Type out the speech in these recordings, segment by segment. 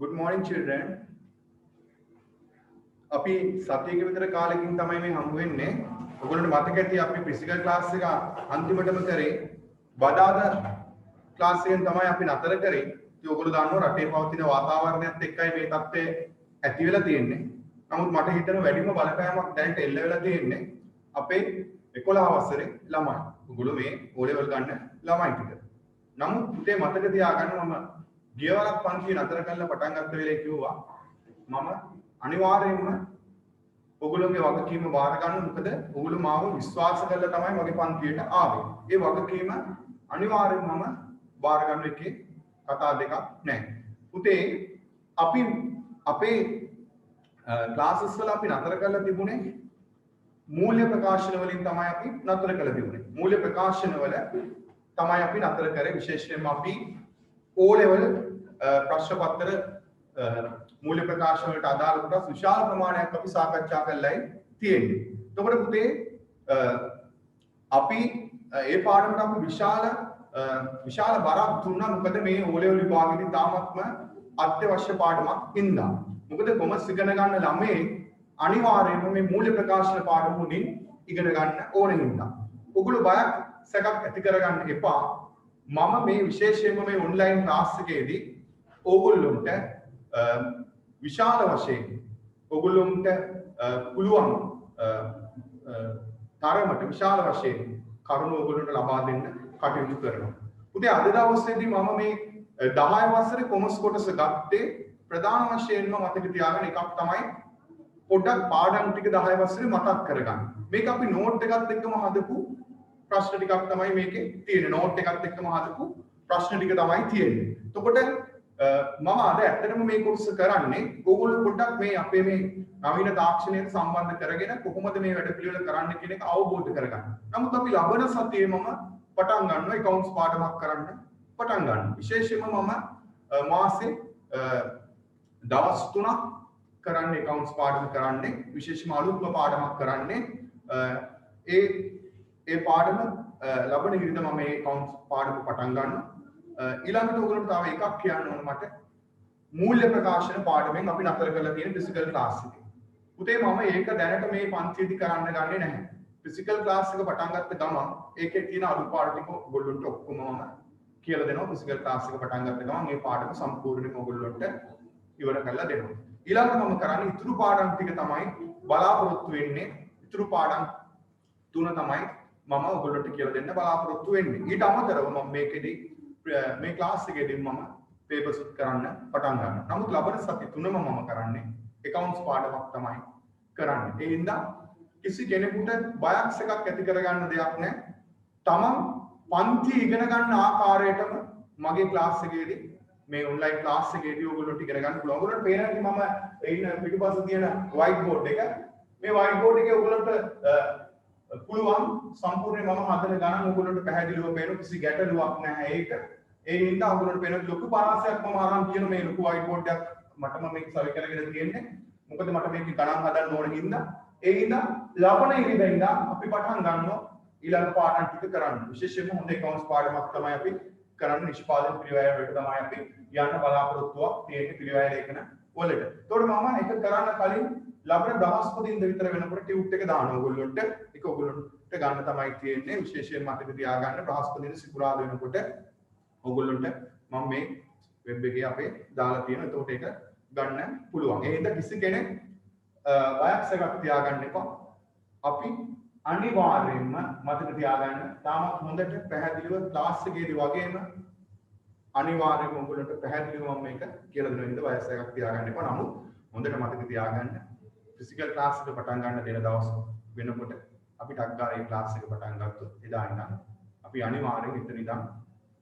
Good morning, children. අපි සතියක විතර කාලෙකින් තමයි මේ හමු වෙන්නේ. ඔයගොල්ලන්ට මතක ඇති අපි ෆිසිකල් ක්ලාස් එක අන්තිමටම කරේ බදාදා ක්ලාස් එකෙන් තමයි අපි නතර කරේ. ඉතින් ඔයගොල්ලෝ දන්නවා රටේ පවතින වාතාවරණයත් එක්කයි මේ තත්ත්වය ඇති වෙලා තියෙන්නේ. නමුත් මට හිතෙනවා වැඩිම බලපෑමක් දැනට එල්ල වෙලා තියෙන්නේ අපේ 11 වසරේ ළමයි. ඔයගොල්ලෝ මේ O level ගන්න ළමයි ටික. නමුත් පුතේ මතක තියාගන්න මම ගියවරක් පන්තිය නතර කරලා පටන් ගත්ත වෙලේ කිව්වා මම අනිවාර්යයෙන්ම ඔයගොල්ලෝගේ වගකීම බාර ගන්න. මොකද ඔයගොල්ලෝ මාව විශ්වාස කරලා තමයි මගේ පන්තියට ආවේ. ඒ වගකීම අනිවාර්යයෙන්ම මම බාර ගන්න එකේ කතා දෙකක් නැහැ. පුතේ අපි අපේ ක්ලාසස් වල අපි නතර කරලා තිබුණේ මූල්‍ය ප්‍රකාශන වලින් තමයි අපි නතර කරලා තිබුණේ. මූල්‍ය ප්‍රකාශන වල තමයි අපි නතර කරේ. විශේෂයෙන්ම අපි O level ප්‍රශ්න පත්‍ර මූල්‍ය ප්‍රකාශන වලට අදාළ කොටස් විශාල ප්‍රමාණයක් අපි සාකච්ඡා කරලායි තියෙන්නේ. එතකොට පුතේ අපි ඒ පාඩමට අපි විශාල බරක් දුන්නා. මොකද මේ O level විභාගෙදී තාමත්ම අත්‍යවශ්‍ය පාඩමක් ඉඳලා. මොකද කොමර්ස් ඉගෙන ගන්න ළමයි අනිවාර්යයෙන්ම මේ මූල්‍ය ප්‍රකාශන පාඩම මුලින් ඉගෙන ගන්න ඕනේ හින්දා. ඔගොල්ලෝ බයක් සැකක් ඇති කරගන්න එපා. මම මේ විශේෂයෙන්ම මේ ඔන්ලයින් ක්ලාස් එකේදී ඕගොල්ලොන්ට විශාල වශයෙන් ඔගොල්ලොන්ට පුළුවන් තරමට විශාල වශයෙන් කරුණු ඔගොල්ලොන්ට ලබා දෙන්න කටයුතු කරනවා. උදේ අද දවසේදී මම මේ 10 වසරේ කොමර්ස් කොටස ගත්තේ ප්‍රධාන වශයෙන්ම මතක තියාගන්න එකක් තමයි පොඩ්ඩක් පාඩම් ටික 10 වසරේ මතක් කරගන්න. මේක අපි නෝට් එකත් එක්කම හදපු ප්‍රශ්න ටිකක් තමයි මේකේ තියෙන්නේ. නෝට් එකත් එක්කම හදපු ප්‍රශ්න ටික තමයි තියෙන්නේ. එතකොට මම අද ඇත්තටම මේ කෝර්ස් කරන්නේ ඕගොල්ලෝ පොඩ්ඩක් මේ අපේ මේ නවීන තාක්ෂණයට සම්බන්ධ කරගෙන කොහොමද මේ වැඩ පිළිවෙල කරන්න කියන එක අවබෝධ කරගන්න. නමුත් අපි ලබන සතියේ මම පටන් ගන්නවා accounts පාඩමක් කරන්න පටන් ගන්නවා. විශේෂයෙන්ම මම මාසේ දවස් 3ක් කරන්නේ accounts පාඩම කරන්නේ. විශේෂයෙන්ම අලුත්ම පාඩමක් කරන්නේ ඒ පාඩම ලබන ඉරිද මම මේ accounts පාඩම පටන් ගන්නවා. ඊළඟට ඔයගොල්ලන්ට තව එකක් කියන්න ඕන මට මූල්‍ය ප්‍රකාශන පාඩමෙන් අපි නතර කරලා තියෙන ෆිසිකල් ක්ලාස් එකේ. පුතේ මම ඒක දැනට මේ පන්තියේදී කරන්න ගන්නේ නැහැ. ෆිසිකල් ක්ලාස් එක පටන් ගත්ත ගමන් ඒකේ තියෙන අඩුපාඩු ටික ඔයගොල්ලන්ට ඔක්කොම මම කියලා දෙනවා. ෆිසිකල් ක්ලාස් එක පටන් ගත්ත ගමන් මේ පාඩම සම්පූර්ණයෙන්ම ඔයගොල්ලන්ට ඉවර කරලා දෙනවා. ඊළඟට මම කරන්නේ ඉතුරු පාඩම් ටික තමයි බලාපොරොත්තු වෙන්නේ. ඉතුරු පාඩම් 3 තමයි මම ඔයගොල්ලන්ට කියලා දෙන්න බලාපොරොත්තු වෙන්නේ. ඊට අමතරව මම මේකෙදී මේ ක්ලාස් එකේදී මම පේපර්ස් කරන්න පටන් ගන්නවා. නමුත් ලබන සති 3ම මම කරන්නේ accounts පාඩමක් තමයි කරන්නේ. ඒ හින්දා කිසි කෙනෙකුට බයක් සැකක් ඇති කරගන්න දෙයක් නැහැ. තමන් පන්ති ඉගෙන ගන්න ආකාරයටම මගේ ක්ලාස් එකේදී මේ ඔන්ලයින් ක්ලාස් එකේදී ඔයගොල්ලෝ ඉගෙන ගන්න පුළුවන්. ඔයගොල්ලන්ට පේනවා මම ඉන්න පිටුපස්සේ තියෙන white board එක. මේ white board එකේ ඔයගොල්ලන්ට පුළුවන් සම්පූර්ණයෙන් මම හදන ගණන් ඔයගොල්ලන්ට පැහැදිලිව පේන කිසි ගැටලුවක් නැහැ ඒක. ඒ හින්දා ඔයගොල්ලන්ට පේන ලොකු පරාසයක් මම අරන් කියන මේ ලොකු white board එකක් මටම මේක සවි කරගෙන තියෙන්නේ. මොකද මට මේක ගණන් හදන්න ඕන හින්දා. ඒ හින්දා ලබන ඉරිදා ඉඳන් අපි පටන් ගන්නවා ඊළඟ පාඩම් ටික කරන්න. විශේෂයෙන්ම හොඳ accounts පාඩමක් තමයි අපි කරන්න. නිෂ්පාදන පිළිවෙල වලට තමයි අපි යන්න බලාපොරොත්තුවක් තියෙන පිළිවෙල ලේඛන වලට. ඒතකොට මම ඒක කරන්න කලින් ලබන දවස්පතින්ද විතර වෙනකොට ටියුට් එක දානවා ඔයගොල්ලන්ට. ඒක ඔයගොල්ලන්ට ගන්න තමයි තියෙන්නේ. විශේෂයෙන් මතක තියාගන්න බ්‍රහස්පතින්ද සිකුරාදා වෙනකොට ඔයගොල්ලන්ට මම මේ වෙබ් එකේ අපේ දාලා තියෙනවා. එතකොට ඒක ගන්න පුළුවන්. ඒ හින්දා කිසි කෙනෙක් බයක් සැකක් තියාගන්න එපා. අපි අනිවාර්යයෙන්ම මතක තියාගන්න තාමත් හොඳට පැහැදිලිව ක්ලාස් එකේදී වගේම අනිවාර්යයෙන්ම ඔයගොල්ලන්ට පැහැදිලිව මම මේක කියලා දෙනවා. ඉතින් බයක් සැකක් තියාගන්න එපා. නමුත් හොඳට මතක තියාගන්න ෆිසිකල් ක්ලාස් එක පටන් ගන්න දෙන දවස් වෙනකොට අපි ටක් ගාලා ඒ ක්ලාස් එක පටන් ගත්තොත් එදා ඉඳන් අපි අනිවාර්යෙන් එතන ඉඳන්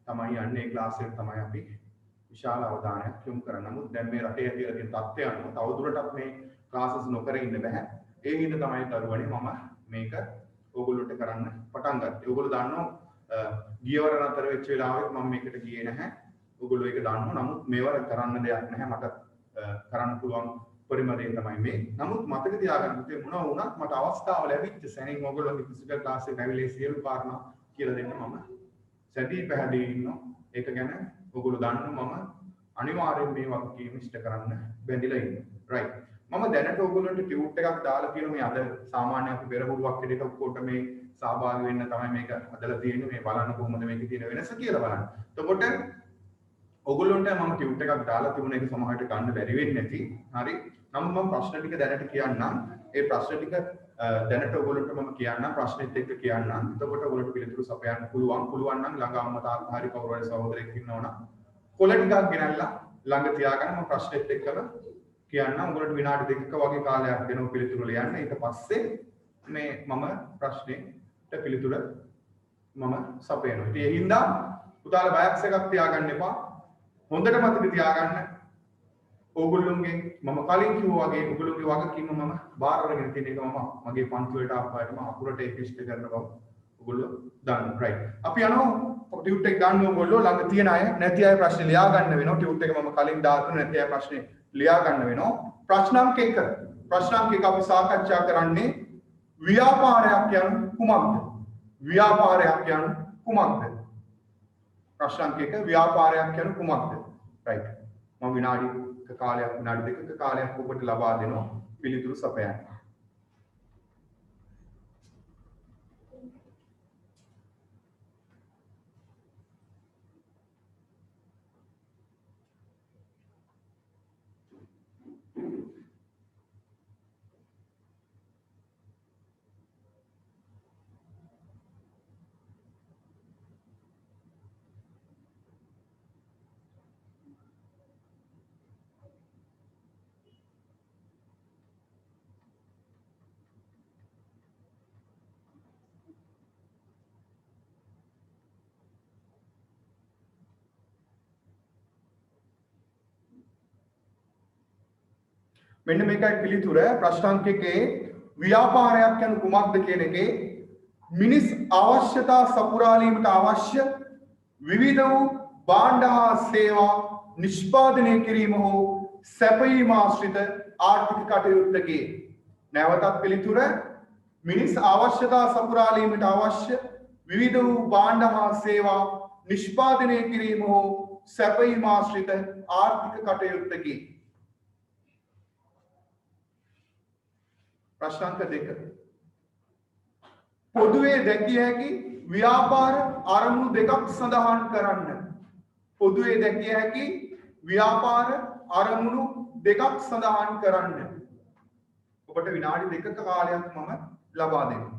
තමයි යන්නේ. ඒ ක්ලාස් එක තමයි අපි විශාල අවධානයක් යොමු කරන්නේ. නමුත් දැන් මේ රටේ ඇතිලා තියෙන තත්ත්වය අනුව තවදුරටත් මේ ක්ලාසස් නොකර ඉන්න බෑ. ඒ හින්දා තමයි දරුවනේ මම මේක ඕගොල්ලොන්ට කරන්න පටන් ගත්තේ. ඕගොල්ලෝ දන්නවා ගියවර නතර වෙච්ච වෙලාවෙත් මම මේකට ගියේ නැහැ. ඕගොල්ලෝ ඒක දන්නවා. නමුත් මේවර කරන්න දෙයක් නැහැ. මට කරන්න පුළුවන් පරිමදේ තමයි මේ. නමුත් මතක තියාගන්න පුතේ මොනවා වුණත් මට අවස්ථාව ලැබිච්ච සැනින් ඔයගොල්ලෝගේ ෆිසිකල් ක්ලාස් එකට ඇවිල්ලා සියලු කාරණා කියලා දෙන්න මම සැදී පැහැදිලි ඉන්නවා. ඒක ගැන ඔයගොල්ලෝ දන්නවා මම අනිවාර්යෙන් මේ වගකීම ඉෂ්ට කරන්න බැඳිලා ඉන්නේ. right. මම දැනට ඔයගොල්ලන්ට ටියුට් එකක් දාලා තියෙනවා මේ අද සාමාන්‍ය අපි පෙරහුරුවක් විදිහට ඔක්කොට මේ සහභාගී වෙන්න තමයි මේක හදලා තියෙන්නේ මේ බලන්න කොහොමද මේකේ තියෙන වෙනස කියලා බලන්න. එතකොට ඔයගොල්ලන්ට මම ටියුට් එකක් දාලා තිබුණ එක සමහරට ගන්න බැරි වෙන්නේ නැති. හරි. නමුත් මම ප්‍රශ්න ටික දැනට කියන්නම්. ඒ ප්‍රශ්න ටික දැනට ඔයගොල්ලන්ට මම කියන්නම් ප්‍රශ්නෙත් එක්ක කියන්නම්. එතකොට ඔයගොල්ලන්ට පිළිතුරු සපයන්න පුළුවන් නම් ළඟ අම්මා තාත්තා හරි කවුරු හරි සහෝදරයෙක් ඉන්නවනම් කොළ ටිකක් ගෙනල්ලා ළඟ තියාගන්න මම ප්‍රශ්නෙත් එක්කම කියන්න. උගලට විනාඩි දෙකක වගේ කාලයක් දෙනවා පිළිතුරු ලියන්න. ඊට පස්සේ මේ මම ප්‍රශ්නෙට පිළිතුර මම සපයනවා. ඉතින් ඒ හින්දා පුතාලා බයක්ස් එකක් තියාගන්න එපා. හොඳට මතක තියාගන්න. ඕගොල්ලෝගේ මම කලින් කිව්වා වගේ ඕගොල්ලෝගේ වගකීම මම බාර අරගෙන තියෙන එක මම මගේ පන්තිවලට ආපුවාට මම අකුරට ඒක ඉෂ්ට කරන බව ඔයගොල්ලෝ දන්න. right. අපි යනවා ටියුට් එක ගන්න ඕගොල්ලෝ ළඟ තියෙන අය නැති අය ප්‍රශ්න ලියා ගන්න වෙනවා. ටියුට් එක මම කලින් දාතුන නැති අය ප්‍රශ්නේ ලියා ගන්න වෙනවා. ප්‍රශ්න අංක 1. ප්‍රශ්න අංක 1 අපි සාකච්ඡා කරන්නේ ව්‍යාපාරයක් කියන්නේ කුමක්ද? ව්‍යාපාරයක් කියන්නේ කුමක්ද? ප්‍රශ්න අංක 1 ව්‍යාපාරයක් කියන්නේ කුමක්ද? right. මම විනාඩි දෙකක කාලයක් ඔබට ලබා දෙනවා පිළිතුරු සපයන්න. මෙන්න මේකයි පිළිතුර. ප්‍රශ්න අංක 1 ව්‍යාපාරයක් කියන කුමක්ද කියන එකේ මිනිස් අවශ්‍යතා සපුරාලීමට අවශ්‍ය විවිධ වූ භාණ්ඩ හා සේවා නිෂ්පාදනය කිරීම හෝ සැපයීම ආශ්‍රිත ආර්ථික කටයුත්තකේ නැවතත් පිළිතුර මිනිස් අවශ්‍යතා සපුරාලීමට අවශ්‍ය විවිධ වූ භාණ්ඩ හා සේවා නිෂ්පාදනය කිරීම හෝ සැපයීම ආශ්‍රිත ආර්ථික කටයුත්තකේ. ප්‍රශ්න අංක 2 පොදුවේ දැකිය හැකි ව්‍යාපාර අරමුණු දෙකක් සඳහන් කරන්න. පොදුවේ දැකිය හැකි ව්‍යාපාර අරමුණු දෙකක් සඳහන් කරන්න. ඔබට විනාඩි දෙකක කාලයක් මම ලබා දෙනවා.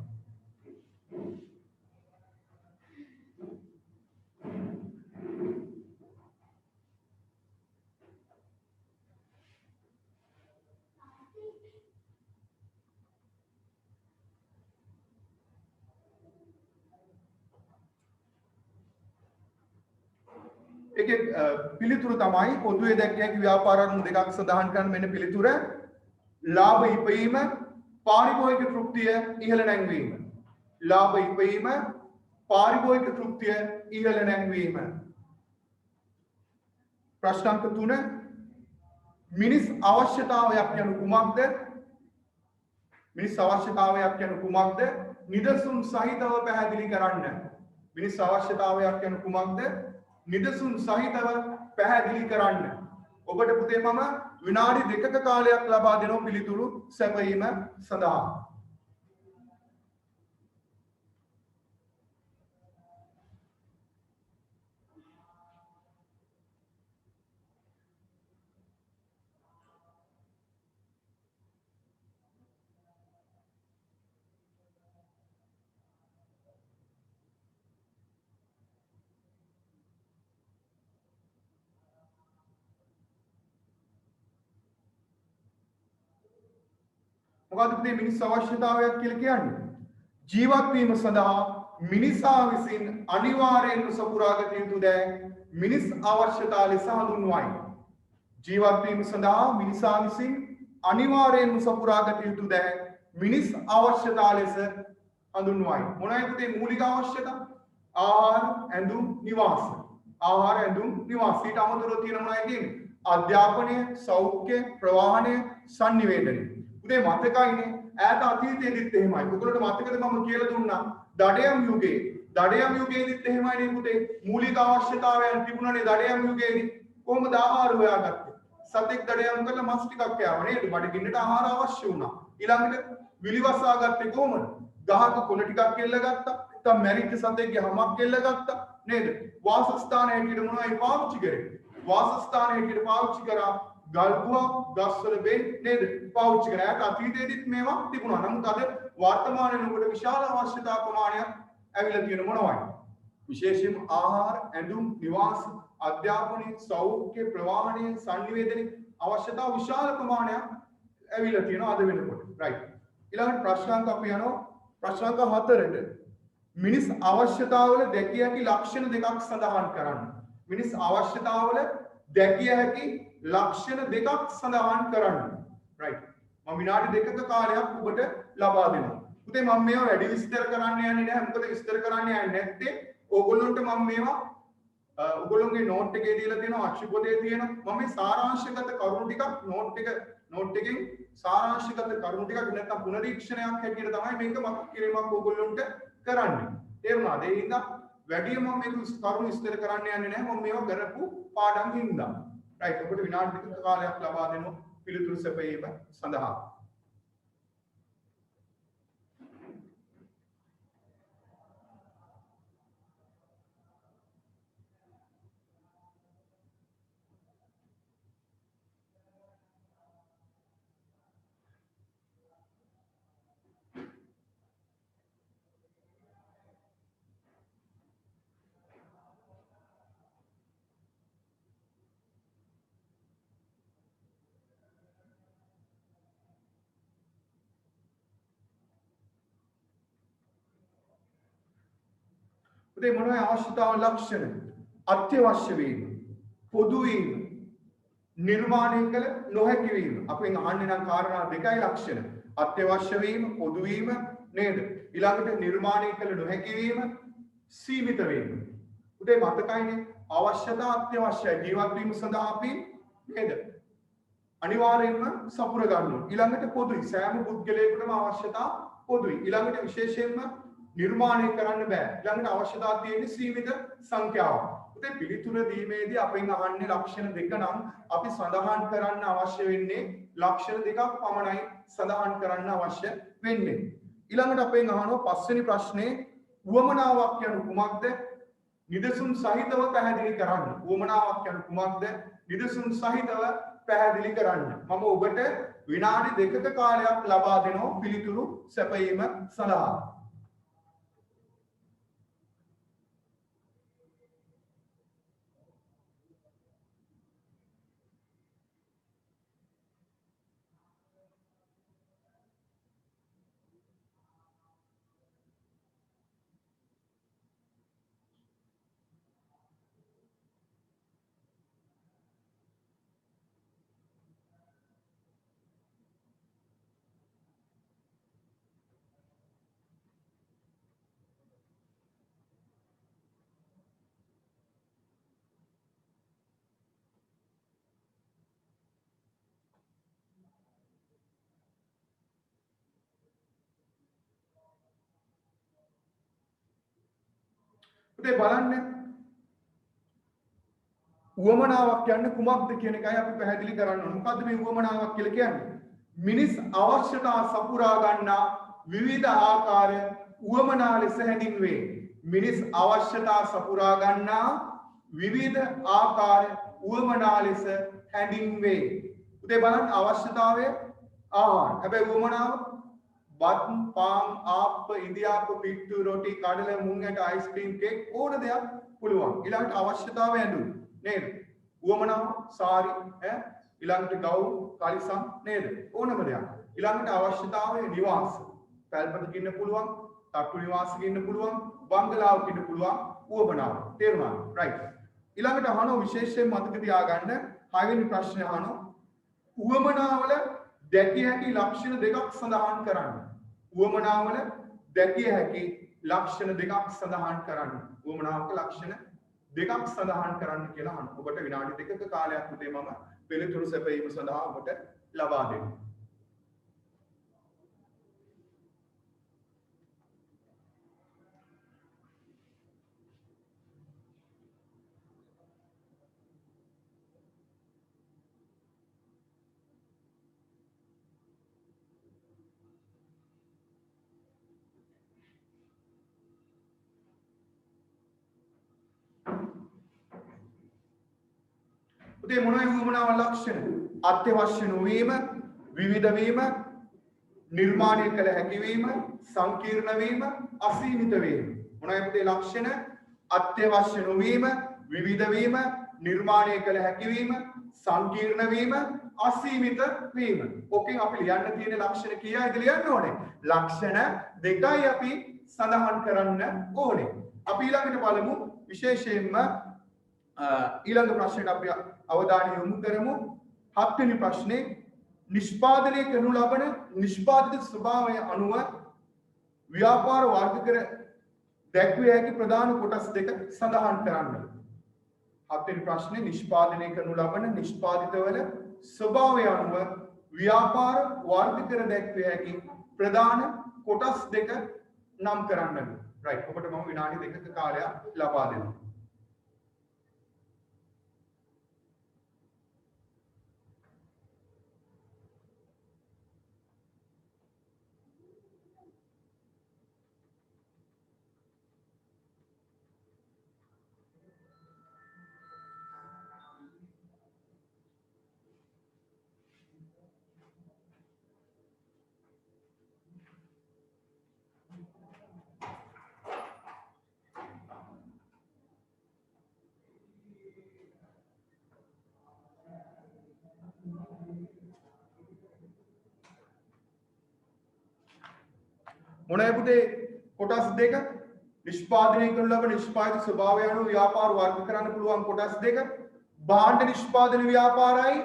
ඒකේ පිළිතුරු තමයි පොදුවේ දැක්කිය හැකි ව්‍යාපාර අරමුණු දෙකක් සඳහන් කරන මෙන්න පිළිතුර ලාභ ඉපයීම පාරිභෝගික තෘප්තිය ඉහළ නැංවීම. ලාභ ඉපයීම පාරිභෝගික තෘප්තිය ඉහළ නැංවීම. ප්‍රශ්න අංක 3 මිනිස් අවශ්‍යතාවයක් යනු කුමක්ද? මිනිස් අවශ්‍යතාවයක් යනු කුමක්ද? නිදසුන් සහිතව පැහැදිලි කරන්න. මිනිස් අවශ්‍යතාවයක් යනු කුමක්ද? නිදසුන් සහිතව පැහැදිලි කරන්න. ඔබට පුතේ මම විනාඩි දෙකක කාලයක් ලබා දෙනවා පිළිතුරු සැපයීම සඳහා. මොකද පුතේ මිනිස් අවශ්‍යතාවයක් කියලා කියන්නේ? ජීවත් වීම සඳහා මිනිසා විසින් අනිවාර්යෙන්ම සපුරාගත යුතු දෑ මිනිස් අවශ්‍යතා ලෙස හඳුන්වයි. ජීවත් වීම සඳහා මිනිසා විසින් අනිවාර්යෙන්ම සපුරාගත යුතු දෑ මිනිස් අවශ්‍යතා ලෙස හඳුන්වයි. මොනවායි පුතේ මූලික අවශ්‍යතා? ආහාර, ඇඳුම්, නිවාස. ආහාර, ඇඳුම්, නිවාස. ඊට අමතරව තියෙන මොනවයි තියෙන්නේ? අධ්‍යාපනය, සෞඛ්‍ය, ප්‍රවාහනය, sannivedana. උදේ මතකයිනේ ඈත අතීතයේදීත් එහෙමයි. ඔයගොල්ලන්ට මතකද මම කියලා දුන්නා දඩයම් යුගයේදීත් එහෙමයි නේ පුතේ මූලික අවශ්‍යතාවයන් තිබුණානේ දඩයම් යුගයේදී. කොහොමද ආහාර හොයාගත්තේ? සතෙක් දඩයම් කරලා මස් ටිකක් කෑවා නේද? බඩගින්නට ආහාර අවශ්‍ය වුණා. ඊළඟට විලිවසා ගත්තේ කොහොමද? ගහක කොළ ටිකක් එල්ල ගත්තා. නැත්නම් මැරිච්ච සතෙක්ගේ හමක් එල්ල ගත්තා නේද? වාසස්ථාන හැටියට මොනවයි පාවිච්චි කරේ? වාසස්ථාන හැටියට පාවිච්චි කරා ගල්ගුවක් ගස්වල බෙන් නේද? පාවිච්චි කරා. ඒක අතීතයේදීත් මේවා තිබුණා. නමුත් අද වර්තමානයේ නුඹට විශාල අවශ්‍යතා ප්‍රමාණයක් ඇවිල්ලා තියෙන මොනවයි? විශේෂයෙන්ම ආහාර, ඇඳුම්, නිවාස, අධ්‍යාපනය, සෞඛ්‍ය, ප්‍රවාහනය, සංනිවේදනය අවශ්‍යතා විශාල ප්‍රමාණයක් ඇවිල්ලා තියෙනවා අද වෙනකොට. රයිට්. ඊළඟට ප්‍රශ්නාංක අපි යනවා ප්‍රශ්නාංක 4ට. මිනිස් අවශ්‍යතාවල දැකිය හැකි ලක්ෂණ දෙකක් සඳහන් කරන්න. මිනිස් අවශ්‍යතාවල දැකිය හැකි ලක්ෂණ දෙකක් සඳහන් කරන්න. රයිට්. මම විනාඩි 2ක කාලයක් ඔබට ලබා දෙනවා. පුතේ මම මේවා වැඩි විස්තර කරන්න යන්නේ නැහැ. මොකද විස්තර කරන්න යන්නේ නැත්තේ ඕගොල්ලන්ට මම මේවා ඔයගොල්ලෝගේ නෝට් එකේ දීලා තියෙනවා අක්ෂි පොතේ තියෙනවා මම මේ සාරාංශගත කරුණු ටිකක් නෝට් එකෙන් සාරාංශගත කරුණු ටිකක් නැත්නම් පුනරීක්ෂණයක් හැටියට තමයි මේක මතක් කිරීමක් ඔයගොල්ලන්ට කරන්නේ තේරුණාද ඒ හින්දා වැඩි මම මේක කරුණු විස්තර කරන්න යන්නේ නැහැ මම මේවා කරපු පාඩම් හින්දා රයිට් ඔබට විනාඩි 2ක කාලයක් ලබා දෙනවා පිළිතුරු සැපයීම සඳහා උදේ මොනවයි අවශ්‍යතාව ලක්ෂණ අත්‍යවශ්‍ය වීම පොදු වීම නිර්මාණය කළ නොහැකි වීම අපෙන් අහන්නේ නම් කාරණා දෙකයි ලක්ෂණ අත්‍යවශ්‍ය වීම පොදු වීම නේද ඊළඟට නිර්මාණය කළ නොහැකි වීම සීමිත වීම උදේ මතකයිනේ අවශ්‍යතා අත්‍යවශ්‍යයි ජීවත් වීම සඳහා අපි නේද අනිවාර්යයෙන්ම සපුර ගන්න ඕනේ ඊළඟට පොදුයි සෑම පුද්ගලයෙකුටම අවශ්‍යතා පොදුයි ඊළඟට විශේෂයෙන්ම නිර්මාණය කරන්න බෑ ඊළඟට අවශ්‍යතා තියෙන්නේ සීමිත සංඛ්‍යාවක්. උදේ පිළිතුර දීමේදී අපෙන් අහන්නේ ලක්ෂණ දෙක නම් අපි සඳහන් කරන්න අවශ්‍ය වෙන්නේ ලක්ෂණ දෙකක් පමණයි සඳහන් කරන්න අවශ්‍ය වෙන්නේ. ඊළඟට අපෙන් අහනවා පස්වෙනි ප්‍රශ්නේ උවමනාවක් යනු කුමක්ද? නිදසුන් සහිතව පැහැදිලි කරන්න. උවමනාවක් යනු කුමක්ද? නිදසුන් සහිතව පැහැදිලි කරන්න. මම ඔබට විනාඩි 2ක කාලයක් ලබා දෙනවා පිළිතුරු සැපයීම සඳහා. උදේ බලන්න උවමනාවක් කියන්නේ කුමක්ද කියන එකයි අපි පැහැදිලි කරන්න ඕනේ. මොකද්ද මේ උවමනාවක් කියලා කියන්නේ? මිනිස් අවශ්‍යතා සපුරා ගන්නා විවිධ ආකාර උවමනා ලෙස හැඳින්වේ. මිනිස් අවශ්‍යතා සපුරා ගන්නා විවිධ ආකාර උවමනා ලෙස හැඳින්වේ. උදේ බලන්න අවශ්‍යතාවය ආහාර. හැබැයි උවමනාව බත් පාන් ආප්ප ඉන්දියාප්ප පිට්ටු රොටි කඩල මුං ඇට අයිස්ක්‍රීම් කේක් ඕන දෙයක් පුළුවන් ඊළඟට අවශ්‍යතාවය ඇඳුම් නේද උවමනාව සාරි ඈ ඊළඟට ගවුම් කලිසම් නේද ඕනම දෙයක් ඊළඟට අවශ්‍යතාවය නිවාස පැල්පතක ඉන්න පුළුවන් තට්ටු නිවාසයක ඉන්න පුළුවන් බංගලාවක ඉන්න පුළුවන් උවමනාව තේරුණාද රයිට් ඊළඟට අහනවා විශේෂයෙන් මතක තියාගන්න 6 වෙනි ප්‍රශ්නේ අහනවා උවමනාවල දැකිය හැකි ලක්ෂණ දෙකක් සඳහන් කරන්න උවමනාවල දැකිය හැකි ලක්ෂණ දෙකක් සඳහන් කරන්න උවමනාවක ලක්ෂණ දෙකක් සඳහන් කරන්න කියලා අහනවා ඔබට විනාඩි 2ක කාලයක් උදේ මම පිළිතුරු සැපයීම සඳහා ඔබට ලබා දෙනවා පුතේ මොනවයි වුමනාව ලක්ෂණ? අත්‍යවශ්‍ය නොවීම, විවිධ වීම, නිර්මාණය කළ හැකි වීම, සංකීර්ණ වීම, අසීමිත වීම. මොනවයි පුතේ ලක්ෂණ? අත්‍යවශ්‍ය නොවීම, විවිධ වීම, නිර්මාණය කළ හැකි වීම, සංකීර්ණ වීම, අසීමිත වීම. ඕකෙන් අපි ලියන්න තියෙන ලක්ෂණ කීයද ලියන්න ඕනේ? ලක්ෂණ දෙකයි අපි සඳහන් කරන්න ඕනේ. අපි ඊළඟට බලමු විශේෂයෙන්ම ඊළඟ ප්‍රශ්නෙට අපි අවධානය යොමු කරමු. 7 වෙනි ප්‍රශ්නේ නිෂ්පාදනය කරනු ලබන නිෂ්පාදිත ස්වභාවය අනුව ව්‍යාපාර වර්ග කර දැක්විය හැකි ප්‍රධාන කොටස් දෙක සඳහන් කරන්න. 7 වෙනි ප්‍රශ්නේ නිෂ්පාදනය කරනු ලබන නිෂ්පාදිතවල ස්වභාවය අනුව ව්‍යාපාර වර්ග කර දැක්විය හැකි ප්‍රධාන කොටස් දෙක නම් කරන්න. රයිට්. ඔබට මම විනාඩි 2ක කාලයක් ලබා දෙනවා. මොනවයි පුතේ කොටස් දෙක? නිෂ්පාදනය කරනු ලබන නිෂ්පාදිත ස්වභාවය අනුව ව්‍යාපාර වර්ග කරන්න පුළුවන් කොටස් දෙක. භාණ්ඩ නිෂ්පාදන ව්‍යාපාරයි,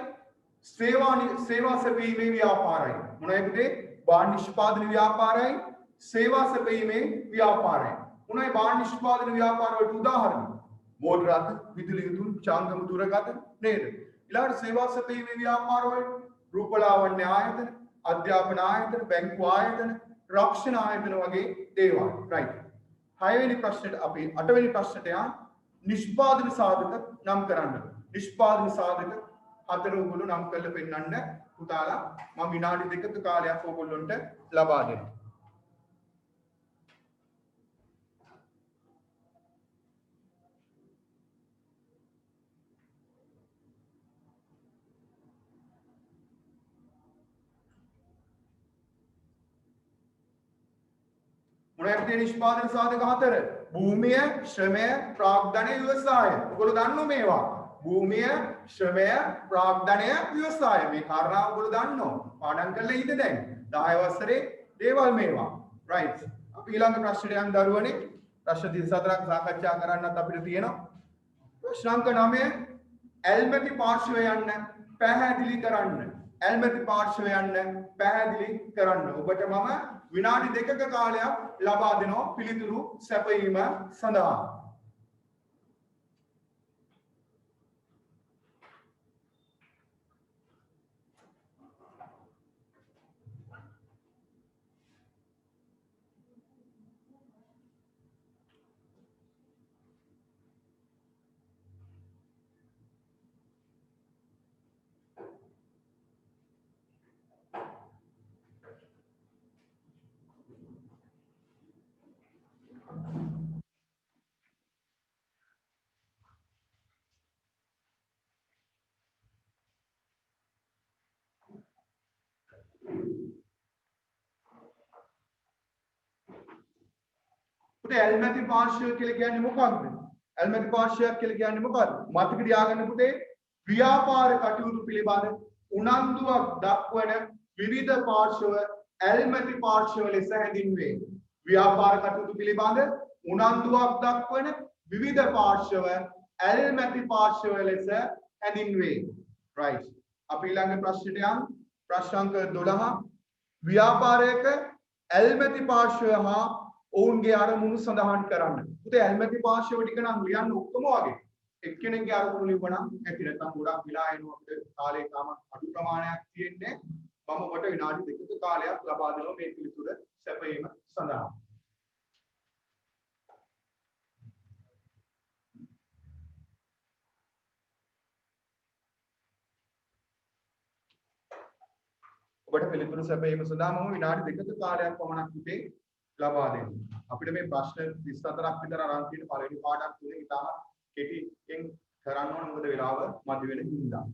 සේවා සැපයීමේ ව්‍යාපාරයි. මොනවයි පුතේ? භාණ්ඩ නිෂ්පාදන ව්‍යාපාරයි, සේවා සැපයීමේ ව්‍යාපාරයි. මොනවයි භාණ්ඩ නිෂ්පාදන ව්‍යාපාර වලට උදාහරණ? මෝටර රථ, විදුලි යුතුන්, චාංගම දුරකථන නේද? ඊළඟට සේවා සැපයීමේ ව්‍යාපාර වලට රූපලාවන්‍ය ආයතන, අධ්‍යාපන ආයතන, බැංකු ආයතන, රක්ෂණ ආයතන වගේ දේවල්. රයිට්. 6 වෙනි ප්‍රශ්නෙට අපි 8 වෙනි ප්‍රශ්නට යන් නිෂ්පාදන සාධක නම් කරන්න. නිෂ්පාදන සාධක 4 උගුළු නම් කරලා පෙන්නන්න පුතාලා මම විනාඩි 2ක කාලයක් ඕගොල්ලන්ට ලබා දෙනවා. මොනවද නිෂ්පාදන සාධක 4? භූමිය, ශ්‍රමය, ප්‍රාග්ධනය, ව්‍යවසාය. ඔයගොල්ලෝ දන්නෝ මේවා. භූමිය, ශ්‍රමය, ප්‍රාග්ධනය, ව්‍යවසාය. මේ කාරණා ඔයගොල්ලෝ දන්නෝ. පාඩම් කරලා ඉඳ දැන් 10 වසරේ දේවල් මේවා. රයිට්. අපි ඊළඟ ප්‍රශ්නයට යන්න දරුවනේ. ප්‍රශ්න 34ක් සාකච්ඡා කරන්නත් අපිට තියෙනවා. ප්‍රශ්න අංක 9 ඇල්මැති පාර්ශ්වය යන්න පැහැදිලි කරන්න. ඇල්මැති පාර්ශ්වය යන්න පැහැදිලි කරන්න. ඔබට මම විනාඩි 2ක කාලයක් ලබා දෙනවා පිළිතුරු සැපයීම සඳහා. පුතේ ඇල්මැති පාර්ශ්වය කියලා කියන්නේ මොකක්ද? ඇල්මැති පාර්ශ්වයක් කියලා කියන්නේ මොකක්ද? මතක තියාගන්න පුතේ ව්‍යාපාර කටයුතු පිළිබඳ උනන්දුවක් දක්වන විවිධ පාර්ශ්ව ඇල්මැති පාර්ශ්ව ලෙස හැඳින්වේ. ව්‍යාපාර කටයුතු පිළිබඳ උනන්දුවක් දක්වන විවිධ පාර්ශ්ව ඇල්මැති පාර්ශ්ව ලෙස හැඳින්වේ. right. අපි ඊළඟ ප්‍රශ්නයට යමු. ප්‍රශ්න අංක 12 ව්‍යාපාරයක ඇල්මැති පාර්ශ්වය හා ඔවුන්ගේ අරමුණු සඳහන් කරන්න. පුතේ ඇල්මැති පාර්ශ්ව ටික නම් ලියන්න ඔක්කොම වගේ. එක්කෙනෙක්ගේ අරමුණු ලියවනම් ඇති නැත්නම් ගොඩක් වෙලා එනවා අපිට කාලේ තාම අඩු ප්‍රමාණයක් තියෙන්නේ. මම ඔබට විනාඩි 2ක කාලයක් ලබා දෙනවා මේ පිළිතුර සැපයීම සඳහා. ඔබට පිළිතුරු සැපයීම සඳහා මම විනාඩි 2ක කාලයක් පමණක් පුතේ ලබා දෙනවා. අපිට මේ ප්‍රශ්න 34ක් විතර අරන් තියෙන පළවෙනි පාඩම් තුනේ ඉතාම කෙටියෙන් කරන්න ඕන මොකද වෙලාව මදි වෙන හින්දා.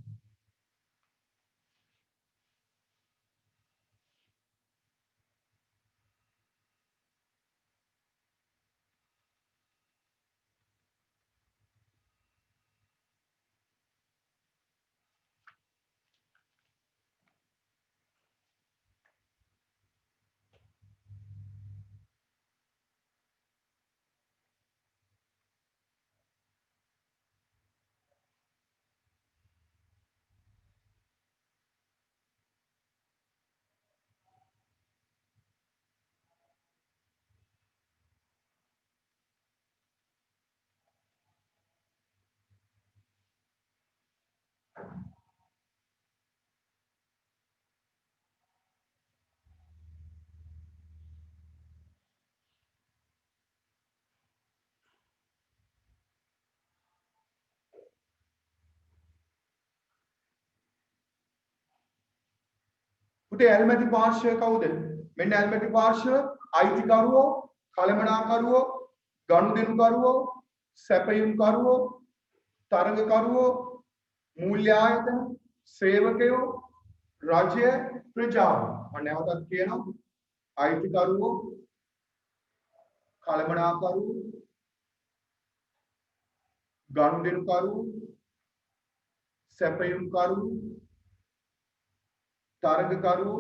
පුතේ ඇල්මැති පාර්ශ්වය කවුද? මෙන්න ඇල්මැති පාර්ශ්වය අයිතිකරුවෝ, කළමනාකරුවෝ, ගනුදෙනුකරුවෝ, සැපයුම්කරුවෝ, තරගකරුවෝ, මූල්‍ය ආයතන, සේවකයෝ, රජය, ප්‍රජාව. මම නැවතත් කියනවා අයිතිකරුවෝ, කළමනාකරුවෝ, ගනුදෙනුකරුවෝ, සැපයුම්කරුවෝ, තරගකරුවෝ,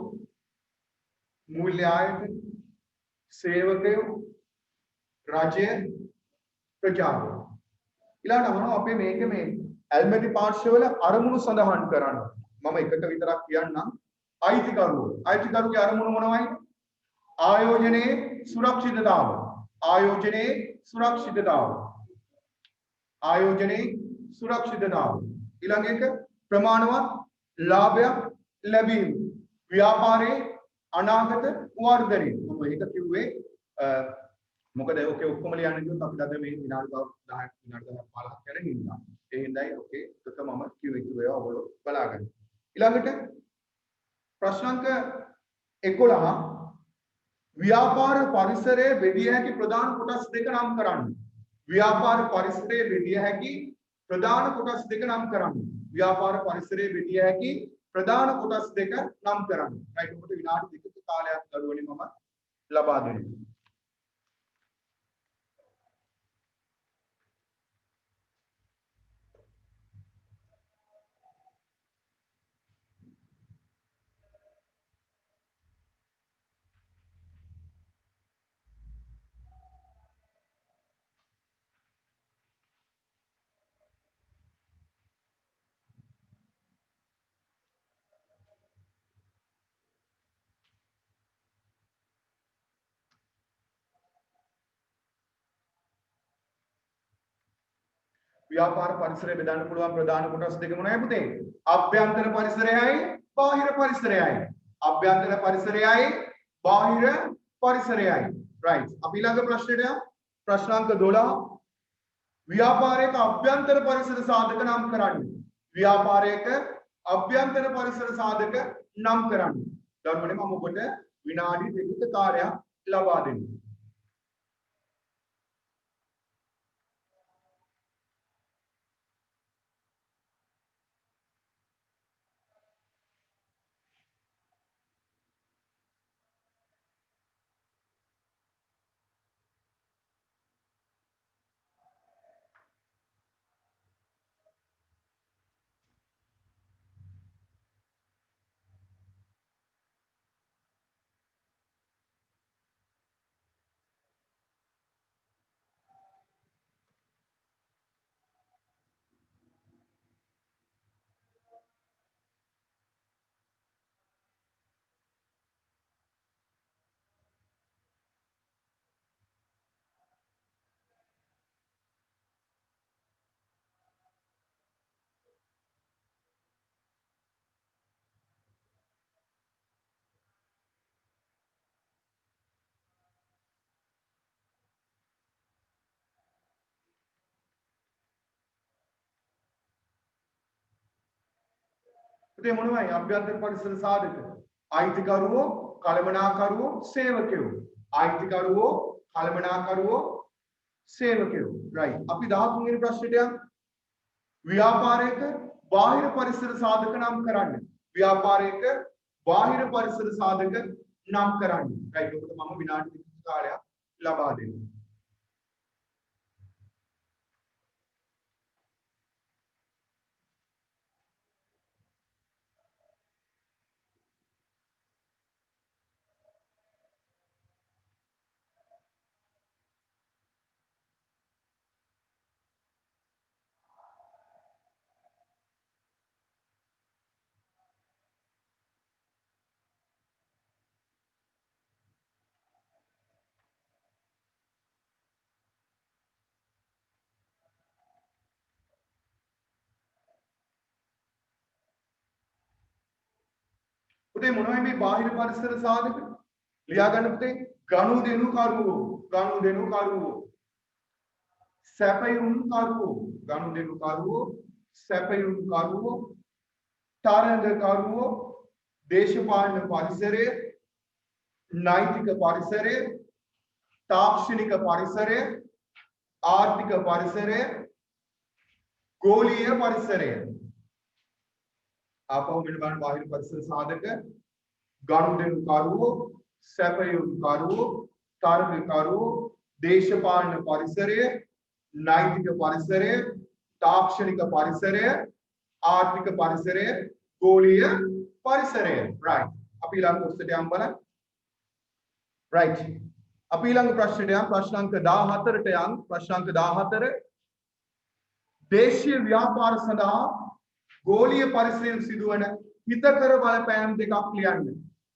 මූල්‍ය ආයතන, සේවකයෝ, රජය, ප්‍රජාව. ඊළඟට අහනවා අපේ මේකේ මේ ඇල්මැති පාර්ශ්වවල අරමුණු සඳහන් කරන්න. මම එකක විතරක් කියන්නම්. අයිතිකරුවෝ. අයිතිකරුගේ අරමුණු මොනවයි? ආයෝජනයේ සුරක්ෂිතතාව. ආයෝජනයේ සුරක්ෂිතතාව. ආයෝජනයේ සුරක්ෂිතතාව. ඊළඟ එක ප්‍රමාණවත් ලාභයක් ලැබීම. ව්‍යාපාරයේ අනාගත වර්ධනය. මම ඒක කිව්වේ මොකද ඔකේ ඔක්කොම ලියන්න කිව්වොත් අපිට අද මේ විනාඩි 10ක් විනාඩි 15ක් යන හින්දා. ඒ හින්දායි ඔකේ එක මම කිව්වේ ඒවා ඔයගොල්ලෝ බලාගන්න. ඊළඟට ප්‍රශ්න අංක 11 ව්‍යාපාර පරිසරයේ බෙදිය හැකි ප්‍රධාන කොටස් දෙක නම් කරන්න. ව්‍යාපාර පරිසරයේ බෙදිය හැකි ප්‍රධාන කොටස් දෙක නම් කරන්න. ව්‍යාපාර පරිසරයේ බෙදිය හැකි ප්‍රධාන කොටස් දෙක නම් කරන්න. රයිට් ඔබට විනාඩි 2ක කාලයක් දරුවනේ මම ලබා දෙනවා. ව්‍යාපාර පරිසරය බෙදන්න පුළුවන් ප්‍රධාන කොටස් දෙක මොනවයි පුතේ? අභ්‍යන්තර පරිසරයයි බාහිර පරිසරයයි. අභ්‍යන්තර පරිසරයයි බාහිර පරිසරයයි. right. අපි ළඟ ප්‍රශ්නෙට යමු. ප්‍රශ්නාංක 12. ව්‍යාපාරයක අභ්‍යන්තර පරිසර සාධක නම් කරන්න. ව්‍යාපාරයක අභ්‍යන්තර පරිසර සාධක නම් කරන්න. ධර්මනේ මම ඔබට විනාඩි 2ක කාර්යයක් ලබා දෙන්නම්. පුතේ මොනවයි අභ්‍යන්තර පරිසර සාධක? අයිතිකරුවෝ, කළමනාකරුවෝ, සේවකයෝ. අයිතිකරුවෝ, කළමනාකරුවෝ, සේවකයෝ. right. අපි 13 වෙනි ප්‍රශ්නෙට යමු. ව්‍යාපාරයක බාහිර පරිසර සාධක නම් කරන්න. ව්‍යාපාරයක බාහිර පරිසර සාධක නම් කරන්න. right ඔකට මම විනාඩි 20 කාලයක් ලබා දෙනවා. පුතේ මොනවයි මේ බාහිර පරිසර සාධක? ලියා ගන්න පුතේ. ගනුදෙනු කරුවෝ, ගනුදෙනු කරුවෝ. සැපයුම් කරුවෝ, ගනුදෙනු කරුවෝ, සැපයුම් කරුවෝ, තරඟ කරුවෝ, දේශපාලන පරිසරය, නෛතික පරිසරය, තාක්ෂණික පරිසරය, ආර්ථික පරිසරය, ගෝලීය පරිසරය. आपको मेरे बारे बाहर परिसर साधक गणुदेनु कारुवो सैपयुम कारुवो तारक कारुवो देशपालन परिसरය नैतिक परिसरය ताक्षणिक परिसरය आर्थिक परिसरය गोलीय परिसरය right අපි ඊළඟ ප්‍රශ්නයට යමු බලන්න right අපි ඊළඟ ප්‍රශ්නයට යමු ප්‍රශ්නාංක 14ට යමු ප්‍රශ්නාංක 14 දේශීය ව්‍යාපාර සඳහා ගෝලීය පරිසරයෙන් සිදුවන හිතකර බලපෑම් දෙකක් ලියන්න.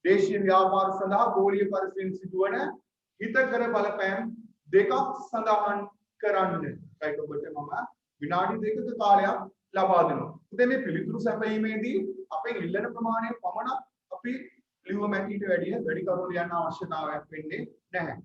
දේශීය ව්‍යාපාර සඳහා ගෝලීය පරිසරයෙන් සිදුවන හිතකර බලපෑම් දෙකක් සඳහන් කරන්න. right ඔබට මම විනාඩි 2ක කාලයක් ලබා දෙනවා. ඉතින් මේ පිළිතුරු සැපයීමේදී අපේ ඉල්ලන ප්‍රමාණය පමණක් අපි ලියුම මැටියට වැඩිය වැඩි කරුණු ලියන්න අවශ්‍යතාවයක් වෙන්නේ නැහැ.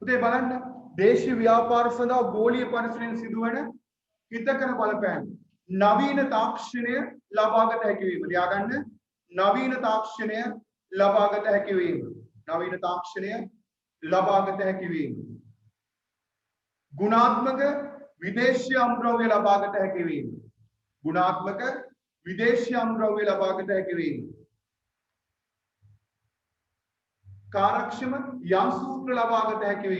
පුතේ බලන්න දේශීය ව්‍යාපාර සඳහා ගෝලීය පරිසරයෙන් සිදුවන හිතකර බලපෑම් නවීන තාක්ෂණය ලබාගත හැකි වීම ලියාගන්න නවීන තාක්ෂණය ලබාගත හැකි වීම නවීන තාක්ෂණය ලබාගත හැකි වීම ගුණාත්මක විදේශීය අමුද්‍රව්‍ය ලබාගත හැකි වීම ගුණාත්මක විදේශීය අමුද්‍රව්‍ය ලබාගත හැකි වීම कार्यक्षम यम सूत्र लबागत है कि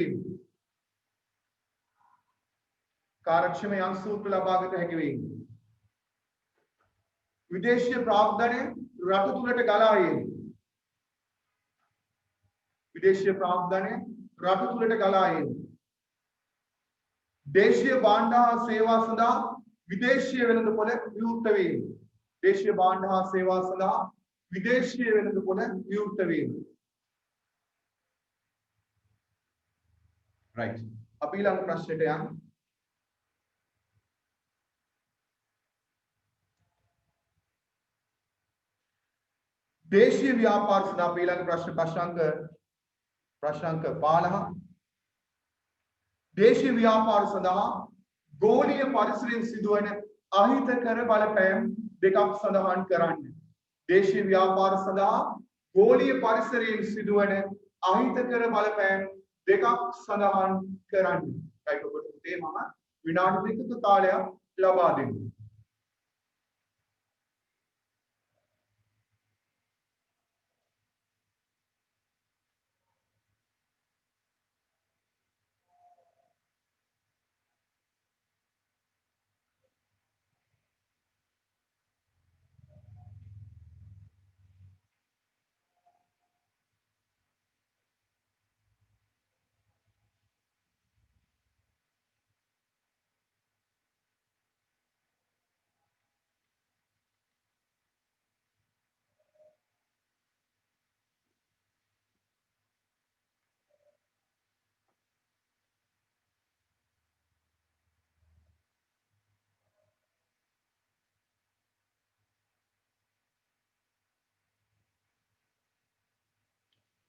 कार्यक्षम यम सूत्र लबागत है कि विदेशीय प्रावधाने रट तुलट गलाये विदेशीय प्रावधाने रट तुलट गलाये देशीय बांडा सेवा सदा विदेशीय वेलंदपोल विवृत वीम देशीय बांडा सेवा सदा विदेशीय वेलंदपोल विवृत वीम right අපි ඊළඟ ප්‍රශ්නෙට යමු දේශීය ව්‍යාපාර සඳහා අපි ඊළඟ ප්‍රශ්නාංක 15 දේශීය ව්‍යාපාර සඳහා ගෝලීය පරිසරයෙන් සිදුවන අහිතකර බලපෑම් දෙකක් සඳහන් කරන්න දේශීය ව්‍යාපාර සඳහා ගෝලීය පරිසරයෙන් සිදුවන අහිතකර බලපෑම් දෙකක් සඳහන් කරන්න. right ඔබට පුතේ මම විනාඩි 2ක කාලයක් ලබා දෙනවා.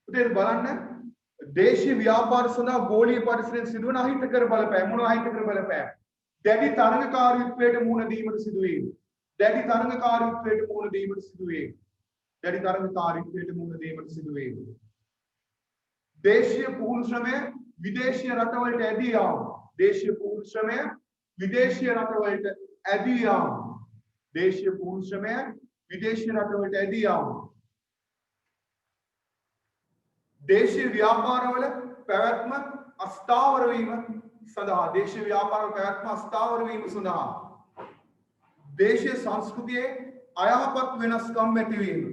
පුතේ බලන්න දේශීය ව්‍යාපාර සඳහා ගෝලීය පරිසරයෙන් සිදුවන අහිතකර බලපෑම් මොනවා අහිතකර බලපෑම් දැඩි තරඟකාරීත්වයට මුහුණ දීමට සිදුවීම දැඩි තරඟකාරීත්වයට මුහුණ දීමට සිදුවීම දැඩි තරඟකාරීත්වයට මුහුණ දීමට සිදුවීම දේශීය පුහුණු ශ්‍රමය විදේශීය රටවලට ඇදී යාම දේශීය පුහුණු ශ්‍රමය විදේශීය රටවලට ඇදී යාම දේශීය පුහුණු ශ්‍රමය විදේශීය රටවලට ඇදී යාම දේශීය ව්‍යාපාරවල පැවැත්ම අස්ථාවර වීම සඳහා දේශීය ව්‍යාපාරවල පැවැත්ම අස්ථාවර වීම සඳහා දේශීය සංස්කෘතියේ අයහපත් වෙනස්කම් ඇතිවීම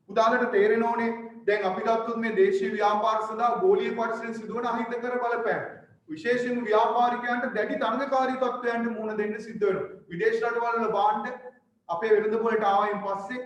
උදාහරණට තේරෙන්න ඕනේ දැන් අපි ගත්තොත් මේ දේශීය ව්‍යාපාර සඳහා ගෝලීය පරිසරයෙන් සිදුවන අහිතකර බලපෑම් විශේෂයෙන්ම ව්‍යාපාරිකයන්ට දැඩි තරඟකාරී තත්ත්වයන්ට මුහුණ දෙන්න සිද්ධ වෙනවා විදේශ රටවල වල භාණ්ඩ අපේ වෙළඳපොළට ආවයින් පස්සේ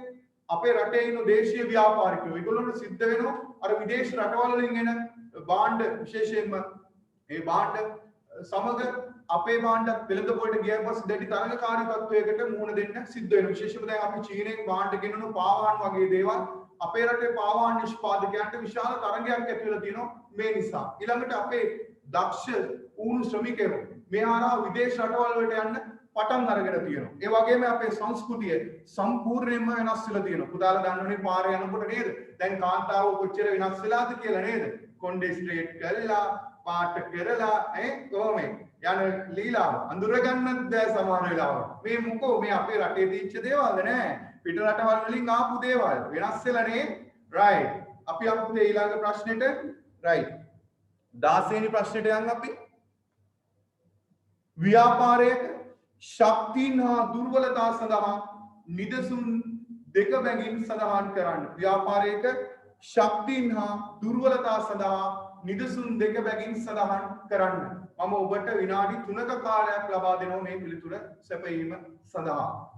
අපේ රටේ ඉන්න දේශීය ව්‍යාපාරිකයෝ ඒගොල්ලන්ට සිද්ධ වෙනවා අර විදේශ රටවල් වලින් එන භාණ්ඩ විශේෂයෙන්ම මේ භාණ්ඩ සමග අපේ භාණ්ඩ වෙළඳපොළට ගියන් පස්සේ දැඩි තරඟකාරී තත්ත්වයකට මුහුණ දෙන්න සිද්ධ වෙනවා විශේෂයෙන්ම දැන් අපි චීනෙන් භාණ්ඩ ගෙනන පාවාන් වගේ දේවල් අපේ රටේ පාවාන් නිෂ්පාදකයන්ට විශාල තරගයක් ඇති වෙලා තියෙනවා මේ නිසා ඊළඟට අපේ දක්ෂ වුණු ශ්‍රමිකයෝ මේ හරහා විදේශ රටවල් වලට යන්න පටන් අරගෙන තියෙනවා. ඒ වගේම අපේ සංස්කෘතිය සම්පූර්ණයෙන්ම වෙනස් වෙලා තියෙනවා. පුතාලා දන්නවනේ පාරේ යනකොට නේද? දැන් කාන්තාව කොච්චර වෙනස් වෙලාද කියලා නේද? කොණ්ඩේ ස්ට්‍රේට් කරලා, පාට කරලා කොහොම යන ලීලාව අඳුර ගන්නත් බෑ සමහර වෙලාවට. මේ මොකෝ මේ අපේ රටේ දීච්ච දේවල්ද නෑ. පිට රටවල් වලින් ආපු දේවල්. වෙනස් වෙලා නේ? රයිට්. අපි අපේ ඊළඟ ප්‍රශ්නෙට රයිට්. 16 වෙනි ප්‍රශ්නෙට යන්න අපි. ව්‍යාපාරයක ශක්තින් හා දුර්වලතා සඳහා නිදසුන් දෙක බැගින් සඳහන් කරන්න. ව්‍යාපාරයක ශක්තින් හා දුර්වලතා සඳහා නිදසුන් දෙක බැගින් සඳහන් කරන්න. මම ඔබට විනාඩි 3ක කාලයක් ලබා දෙනවා මේ පිළිතුර සැපයීම සඳහා.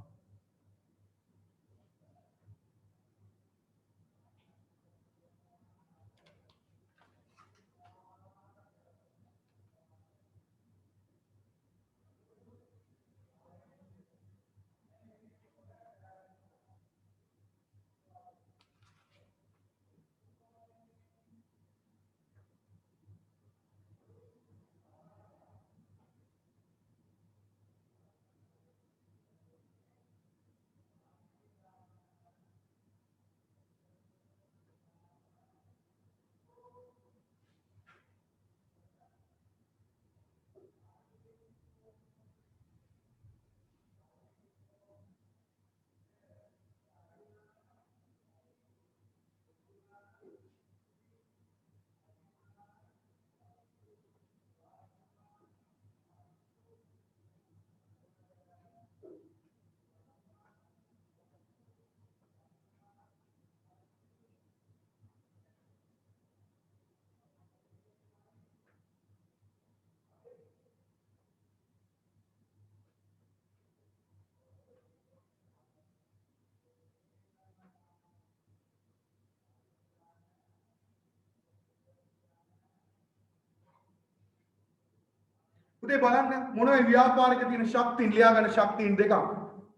පුතේ බලන්න මොනවයි ව්‍යාපාරික තියෙන ශක්තියින් ලියා ගන්න ශක්තියින් දෙකක්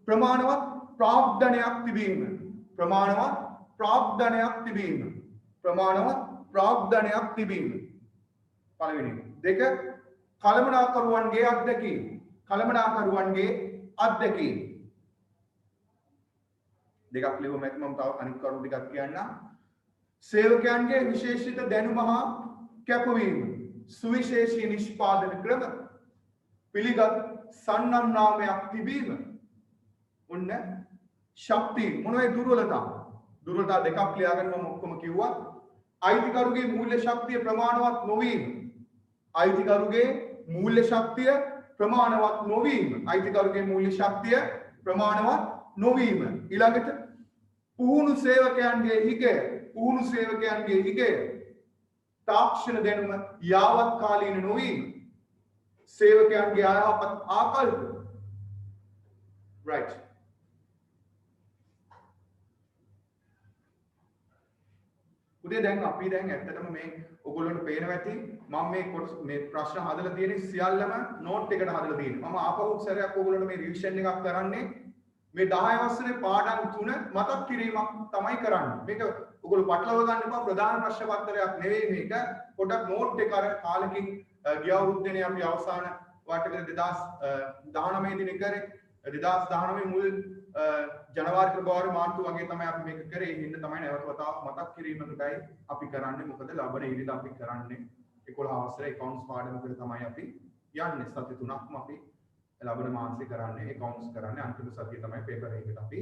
ප්‍රමාණවත් ප්‍රාග්ධනයක් තිබීම ප්‍රමාණවත් ප්‍රාග්ධනයක් තිබීම ප්‍රමාණවත් ප්‍රාග්ධනයක් තිබීම පළවෙනි දෙක කලමනාකරුවන්ගේ අත්දැකීම් කලමනාකරුවන්ගේ අත්දැකීම් දෙකක් ලියුම මම තව අනිත් කරුණු ටිකක් කියන්නම් සේවකයන්ගේ විශේෂිත දැනුම හා කැපවීම සුවිශේෂී නිෂ්පාදන ක්‍රම පිළිගත් සන්නම් නාමයක් තිබීම ඔන්න ශක්තිය මොනවයි දුර්වලතා දෙකක් ලියා ගන්න මම ඔක්කොම කිව්වා අයිතිකරුගේ මූල්‍ය ශක්තිය ප්‍රමාණවත් නොවීම අයිතිකරුගේ මූල්‍ය ශක්තිය ප්‍රමාණවත් නොවීම අයිතිකරුගේ මූල්‍ය ශක්තිය ප්‍රමාණවත් නොවීම ඊළඟට පුහුණු සේවකයන්ගේ හිගය තාක්ෂණ දැනුම යාවත් කාලීන නොවීම සේවකයන්ගේ අයහපත් ආකල්ප right උදේ දැන් අපි දැන් ඇත්තටම මේ ඔයගොල්ලන්ට පේනවා ඇති මම මේ ප්‍රශ්න හදලා තියෙන සියල්ලම නෝට් එකට හදලා තියෙනවා මම ආපහු සැරයක් ඔයගොල්ලන්ට මේ රිවිෂන් එකක් කරන්නේ මේ 10 වසරේ පාඩම් 3 මතක් කිරීමක් තමයි කරන්නේ මේක ඔයගොල්ලෝ පටලව ගන්න එපා ප්‍රධාන ප්‍රශ්න පත්‍රයක් නෙවෙයි මේක. පොඩක් නෝට් එක අර කාලෙකින් ගිය අවුරුද්දේනේ අපි අවසාන වාටකේ 2019 දිනේ කරේ 2019 මුල් ජනවාරි පෙබරවාරි මාර්තු වගේ තමයි අපි මේක කරේ. හින්න තමයි නැවත වතාවක් මතක් කිරීමකටයි අපි කරන්නේ. මොකද ලබන ඉරිදා අපි කරන්නේ 11 වසරේ accounts පාඩමකට තමයි අපි යන්නේ. සති 3ක්ම අපි ලබන මාසෙ කරන්නේ accounts කරන්නේ. අන්තිම සතිය තමයි පේපර් එකකට අපි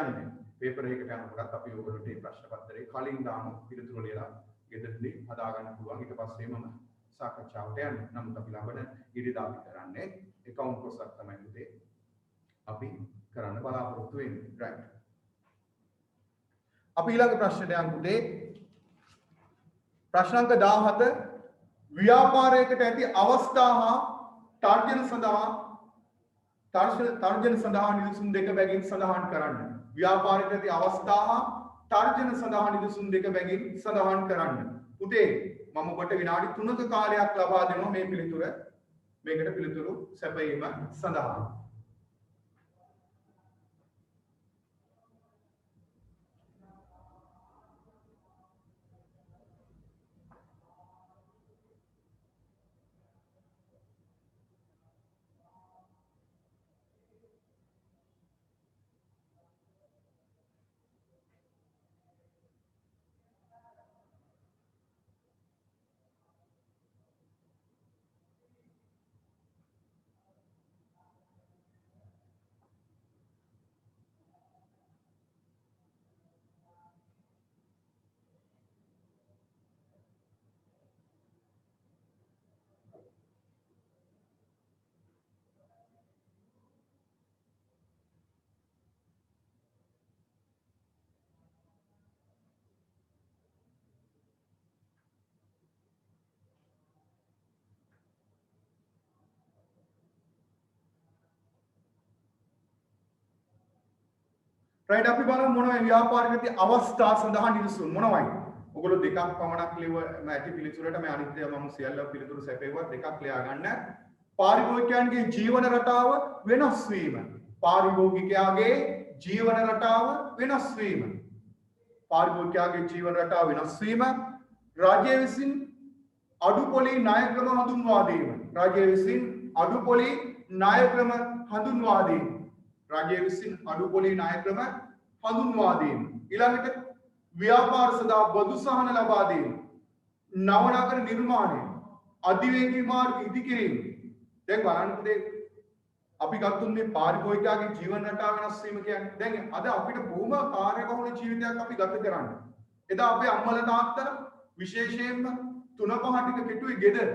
යන්නේ. පේපර් එකකට යනකොටත් අපි ඔයගොල්ලන්ට මේ ප්‍රශ්න පත්‍රේ කලින් දාමු පිළිතුරු ලියලා ගෙදරදී හදා ගන්න පුළුවන්. ඊට පස්සේ මම සාකච්ඡාවට යන්නේ. නමුත් අපි ලබන ඉරිදා අපි කරන්නේ account කොටසක් තමයි පුතේ අපි කරන්න බලාපොරොත්තු වෙන්නේ. right. අපි ඊළඟ ප්‍රශ්නයට යමු පුතේ. ප්‍රශ්න අංක 17 ව්‍යාපාරයකට ඇති අවස්ථා හා තර්ජන සඳහා නිදසුන් දෙක බැගින් සඳහන් කරන්න. ව්‍යාපාරයකට ඇති අවස්ථා හා තර්ජන සඳහා නිදසුන් දෙක බැගින් සඳහන් කරන්න. පුතේ මම ඔබට විනාඩි 3ක කාලයක් ලබා දෙනවා මේ මේකට පිළිතුරු සැපයීම සඳහා. right අපි බලමු මොනවයි ව්‍යාපාරික අවස්ථා සඳහා නිදසුන් මොනවයි. ඔයගොල්ලෝ දෙකක් පමණක් ලියව ඇති පිළිතුරට මේ අනිත් ඒවා මම සියල්ල පිළිතුරු සැපෙවුවා දෙකක් ලියා ගන්න. පාරිභෝගිකයන්ගේ ජීවන රටාව වෙනස් වීම. පාරිභෝගිකයාගේ ජීවන රටාව වෙනස් වීම. පාරිභෝගිකයාගේ ජීවන රටාව වෙනස් වීම. රාජ්‍ය විසින් අඩුපොලි ණය ක්‍රම හඳුන්වා දීම. රාජ්‍ය විසින් අඩුපොලි ණය ක්‍රම හඳුන්වා දීම. රාජ්‍ය විසින් අඩුපොලි ණය ක්‍රම හඳුන්වා දීම. ඊළඟට ව්‍යාපාර සඳහා බදු සහන ලබා දීම. නව නගර නිර්මාණය. අධිවේගී මාර්ග ඉදිකිරීම. දැන් බලන්න පුතේ අපි ගත්තොත් මේ පාරිභෝගිකයාගේ ජීවන රටාව වෙනස් වීම කියන්නේ දැන් අද අපිට බොහොම කාර්යබහුල ජීවිතයක් අපි ගත කරන්නේ. එදා අපේ අම්මලා තාත්තලා විශේෂයෙන්ම 3-5 ටික කෙටුවේ ගෙදර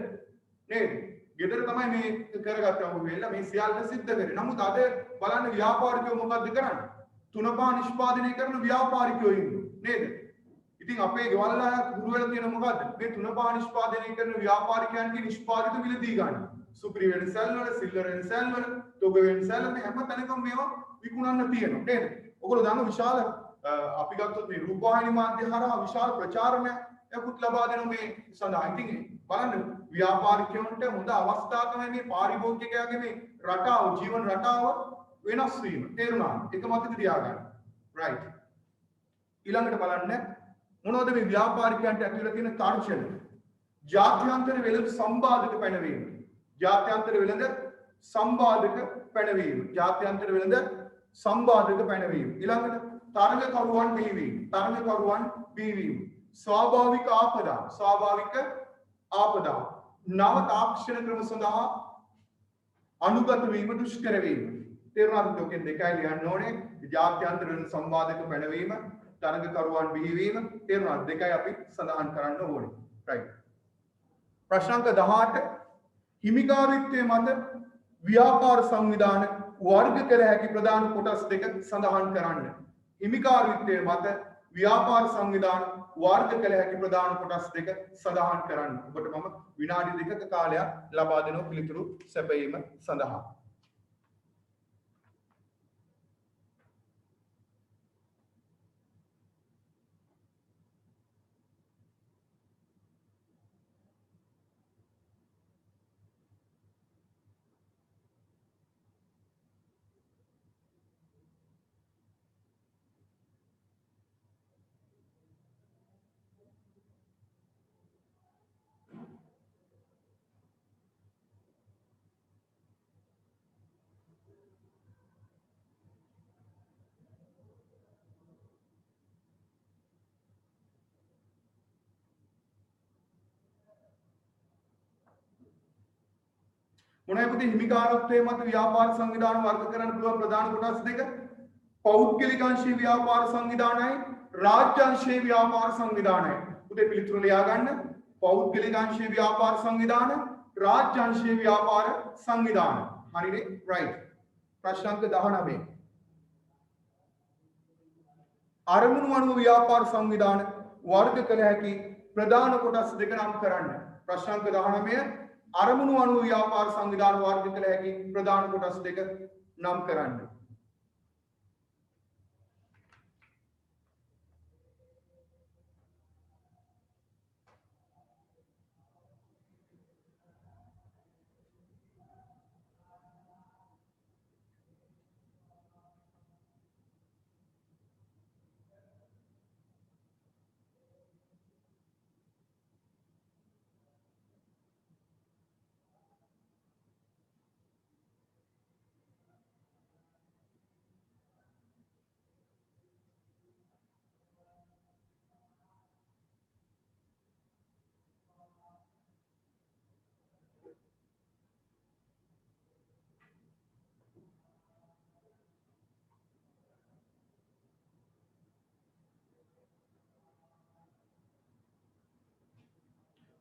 නේද? ගෙදර තමයි මේ කරගත්තම වෙලා මේ සියල්ල සිද්ධ කරේ. නමුත් අද බලන්න ව්‍යාපාරිකයෝ මොකද්ද කරන්නේ? 3-5 නිෂ්පාදනය කරන ව්‍යාපාරිකයෝ ඉන්නේ නේද? ඉතින් අපේ ගෙවල් වල හුරු වෙලා තියෙන මොකද්ද? මේ 3-5 නිෂ්පාදනය කරන ව්‍යාපාරිකයන්ගේ නිෂ්පාදිත මිලදී ගන්න. සුපිරි වෙන සැල් වල, සිල්වර් වෙන සැල් වල, තොග වෙන සැල් වල හැම තැනකම මේවා විකුණන්න තියෙනවා නේද? ඔයගොල්ලෝ දන්න විශාල අපි ගත්තොත් මේ රූපවාහිනී මාධ්‍ය හරහා විශාල ප්‍රචාරණයක් ලබා දෙන මේ සඳහා. ඉතින් බලන්න ව්‍යාපාරිකයන්ට හොඳ අවස්ථාවක් තමයි මේ පාරිභෝගිකයාගේ මේ රටාව ජීවන රටාව වෙනස් වීම. තේරුණාද? ඒක මතක තියාගන්න. right. ඊළඟට බලන්න මොනවද මේ ව්‍යාපාරිකයන්ට ඇතුළේ තියෙන තර්ජන? ජාත්‍යන්තර වෙළඳ සම්බාධක පැනවීම. ජාත්‍යන්තර වෙළඳ සම්බාධක පැනවීම. ජාත්‍යන්තර වෙළඳ සම්බාධක පැනවීම. ඊළඟට තරගකරුවන් බිහිවීම. තරගකරුවන් බිහිවීම. ස්වාභාවික ආපදා. ස්වාභාවික ආපදා. නව තාක්ෂණ ක්‍රම සඳහා අනුගත වීම දුෂ්කර වීම. තේරුණාද? ඔකෙන් දෙකයි ලියන්න ඕනේ. ජාත්‍යන්තර වෙළඳ සම්බාධක පැනවීම, තරගකරුවන් බිහිවීම. තේරුණාද? දෙකයි අපි සඳහන් කරන්න ඕනේ. right. ප්‍රශ්න අංක 18 හිමිකාරීත්වයේ මත ව්‍යාපාර සංවිධාන වර්ග කළ හැකි ප්‍රධාන කොටස් දෙක සඳහන් කරන්න. හිමිකාරීත්වයේ මත ව්‍යාපාර සංවිධාන වර්ග කළ හැකි ප්‍රධාන කොටස් දෙක සඳහන් කරන්න. ඔබට මම විනාඩි 2ක කාලයක් ලබා දෙනවා පිළිතුරු සැපයීම සඳහා. මොනවයි පුතේ හිමිකාරත්වයේ මත ව්‍යාපාර සංවිධාන වර්ග කරන්න පුළුවන් ප්‍රධාන කොටස් දෙක පෞද්ගලික අංශීය ව්‍යාපාර සංවිධානයයි රාජ්‍ය අංශීය ව්‍යාපාර සංවිධානයයි පුතේ පිළිතුර ලියා ගන්න පෞද්ගලික අංශීය ව්‍යාපාර සංවිධාන රාජ්‍ය අංශීය ව්‍යාපාර සංවිධාන හරිනේ රයිට් ප්‍රශ්න අංක 19 අරමුණු අනුව ව්‍යාපාර සංවිධාන වර්ග කළ හැකි ප්‍රධාන කොටස් දෙක නම් කරන්න ප්‍රශ්න අංක 19 අරමුණු අනුව ව්‍යාපාර සංවිධාන වර්ග කළ හැකි ප්‍රධාන කොටස් දෙක නම් කරන්න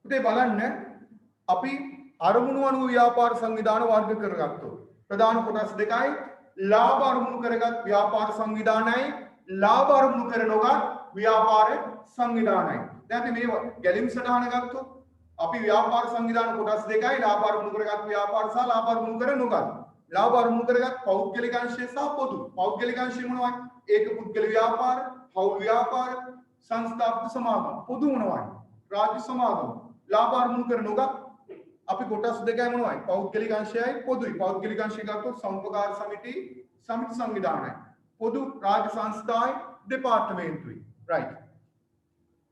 පුතේ බලන්න අපි අරමුණු අනුව ව්‍යාපාර සංවිධාන වර්ග කරගත්තොත් ප්‍රධාන කොටස් දෙකයි ලාභ අරමුණු කරගත් ව්‍යාපාර සංවිධානයයි ලාභ අරමුණු කර නොගත් ව්‍යාපාර සංවිධානයයි දැන් අපි මේ ගැලීම් සටහන ගත්තොත් අපි ව්‍යාපාර සංවිධාන කොටස් දෙකයි ලාභ අරමුණු කරගත් ව්‍යාපාර සහ ලාභ අරමුණු කර නොගත් ලාභ අරමුණු කරගත් පෞද්ගලික අංශය සහ පොදු පෞද්ගලික අංශය මොනවයි ඒක පුද්ගල ව්‍යාපාර හවුල් ව්‍යාපාර සංස්ථාපක සමාගම් පොදු මොනවයි රාජ්‍ය සමාගම් ලාභ අරමුණු කර නොගත් අපි කොටස් දෙකයි මොනවයි පෞද්ගලික අංශයයි පොදුයි පෞද්ගලික අංශය ගත්තොත් සම්පකාර සමිති සංවිධානයි පොදු රාජ්‍ය සංස්ථායි දෙපාර්තමේන්තුයි රයිට්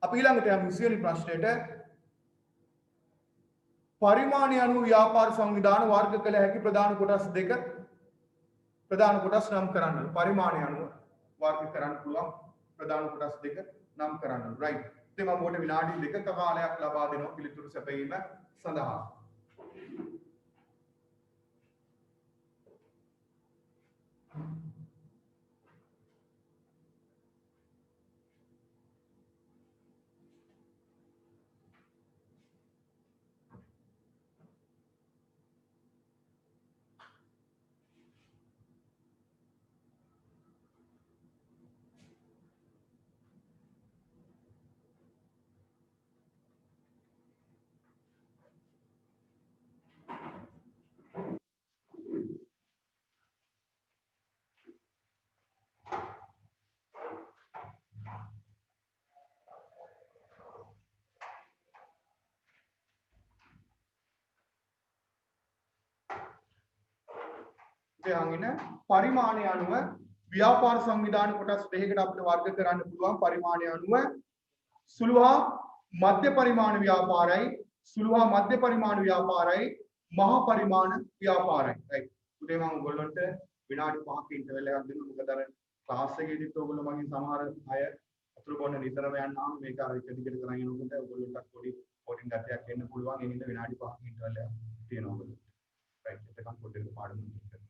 අපි ඊළඟට යමු 20 වෙනි ප්‍රශ්නෙට පරිමාණය අනුව ව්‍යාපාර සංවිධාන වර්ග කළ හැකි ප්‍රධාන කොටස් දෙක ප්‍රධාන කොටස් නම් කරන්න පරිමාණය අනුව වර්ග කරන්න පුළුවන් ප්‍රධාන කොටස් දෙක නම් කරන්න රයිට් ඉතින් මම ඔබට විනාඩි 2ක කාලයක් ලබා දෙනවා පිළිතුරු සැපයීම සඳහා ඉතින් පරිමාණය අනුව ව්‍යාපාර සංවිධාන කොටස් දෙකකට අපිට වර්ග කරන්න පුළුවන් පරිමාණය අනුව සුළු හා මධ්‍ය පරිමාණ ව්‍යාපාරයි සුළු හා මධ්‍ය පරිමාණ ව්‍යාපාරයි මහා පරිමාණ ව්‍යාපාරයි right උදේ මම ඔයගොල්ලන්ට විනාඩි 5ක ඉන්ටර්වල් එකක් දෙන්න මොකද අර ක්ලාස් එකේදීත් ඔයගොල්ලෝ මගෙන් සමහර අය අතුරු බොන්න නිතරම යනවා මේක අර එක දිගට කරගෙන යනකොට ඔයගොල්ලන්ට පොඩි පොඩි ගැටයක් එන්න පුළුවන් ඒ හින්දා විනාඩි 5ක ඉන්ටර්වල් එකක් තියෙනවා ඔයගොල්ලෝ right එතකන් පොඩ්ඩක් පාඩම කරන්න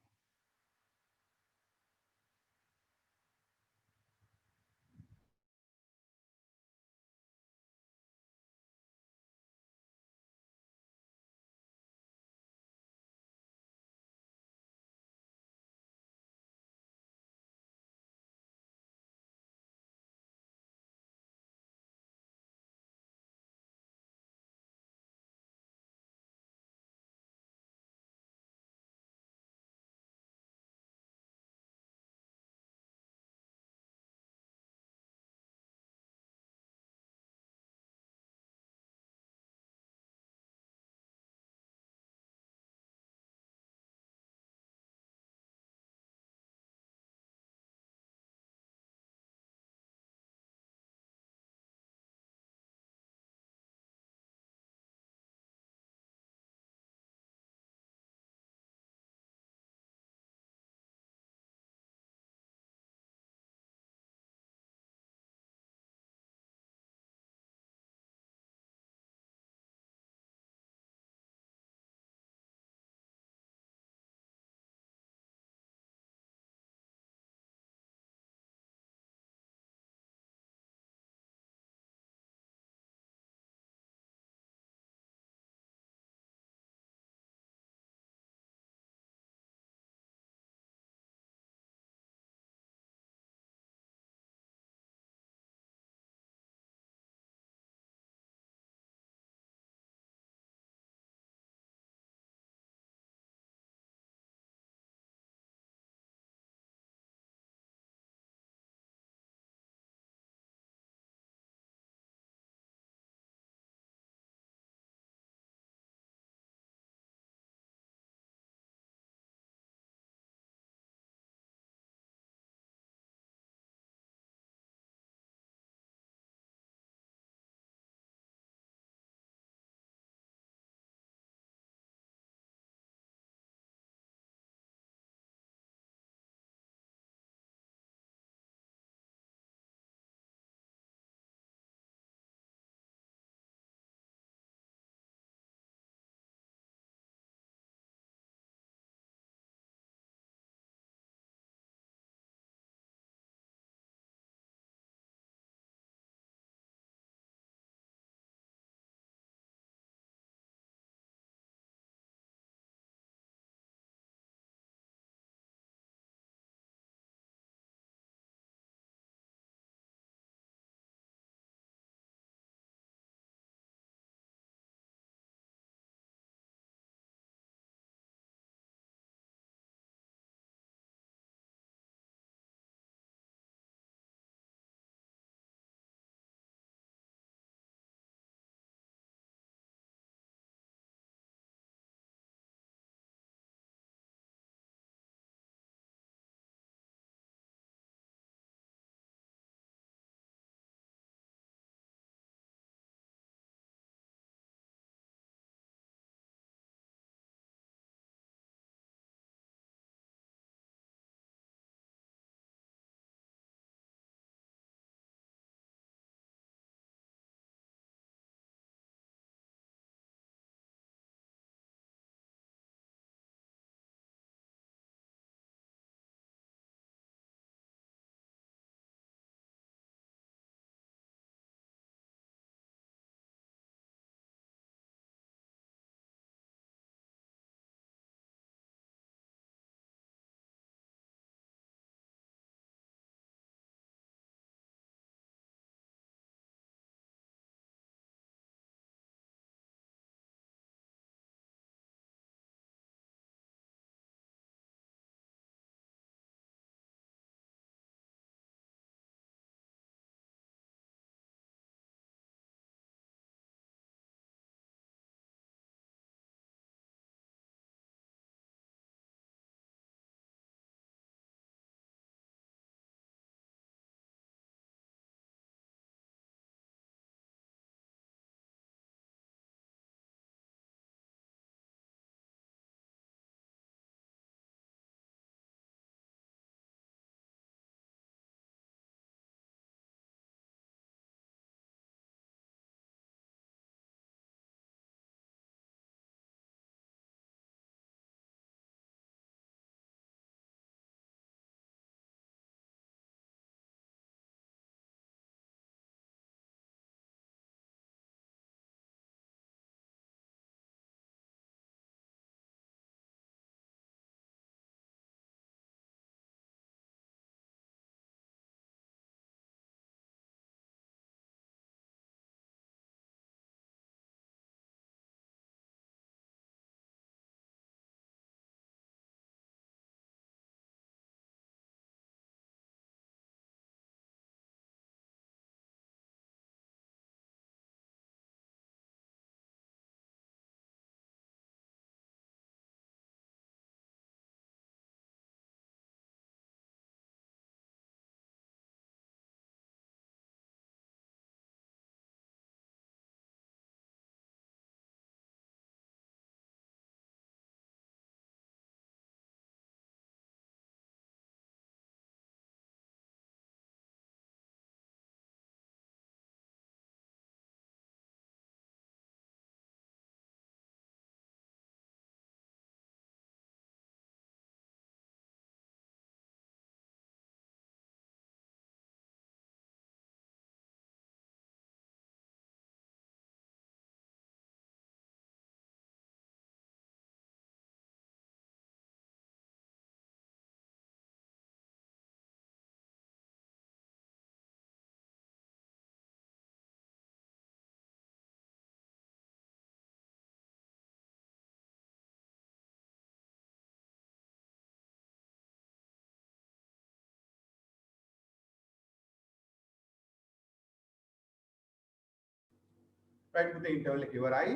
රයිට් පුතේ ඉන්ටර්වල් එක ඉවරයි.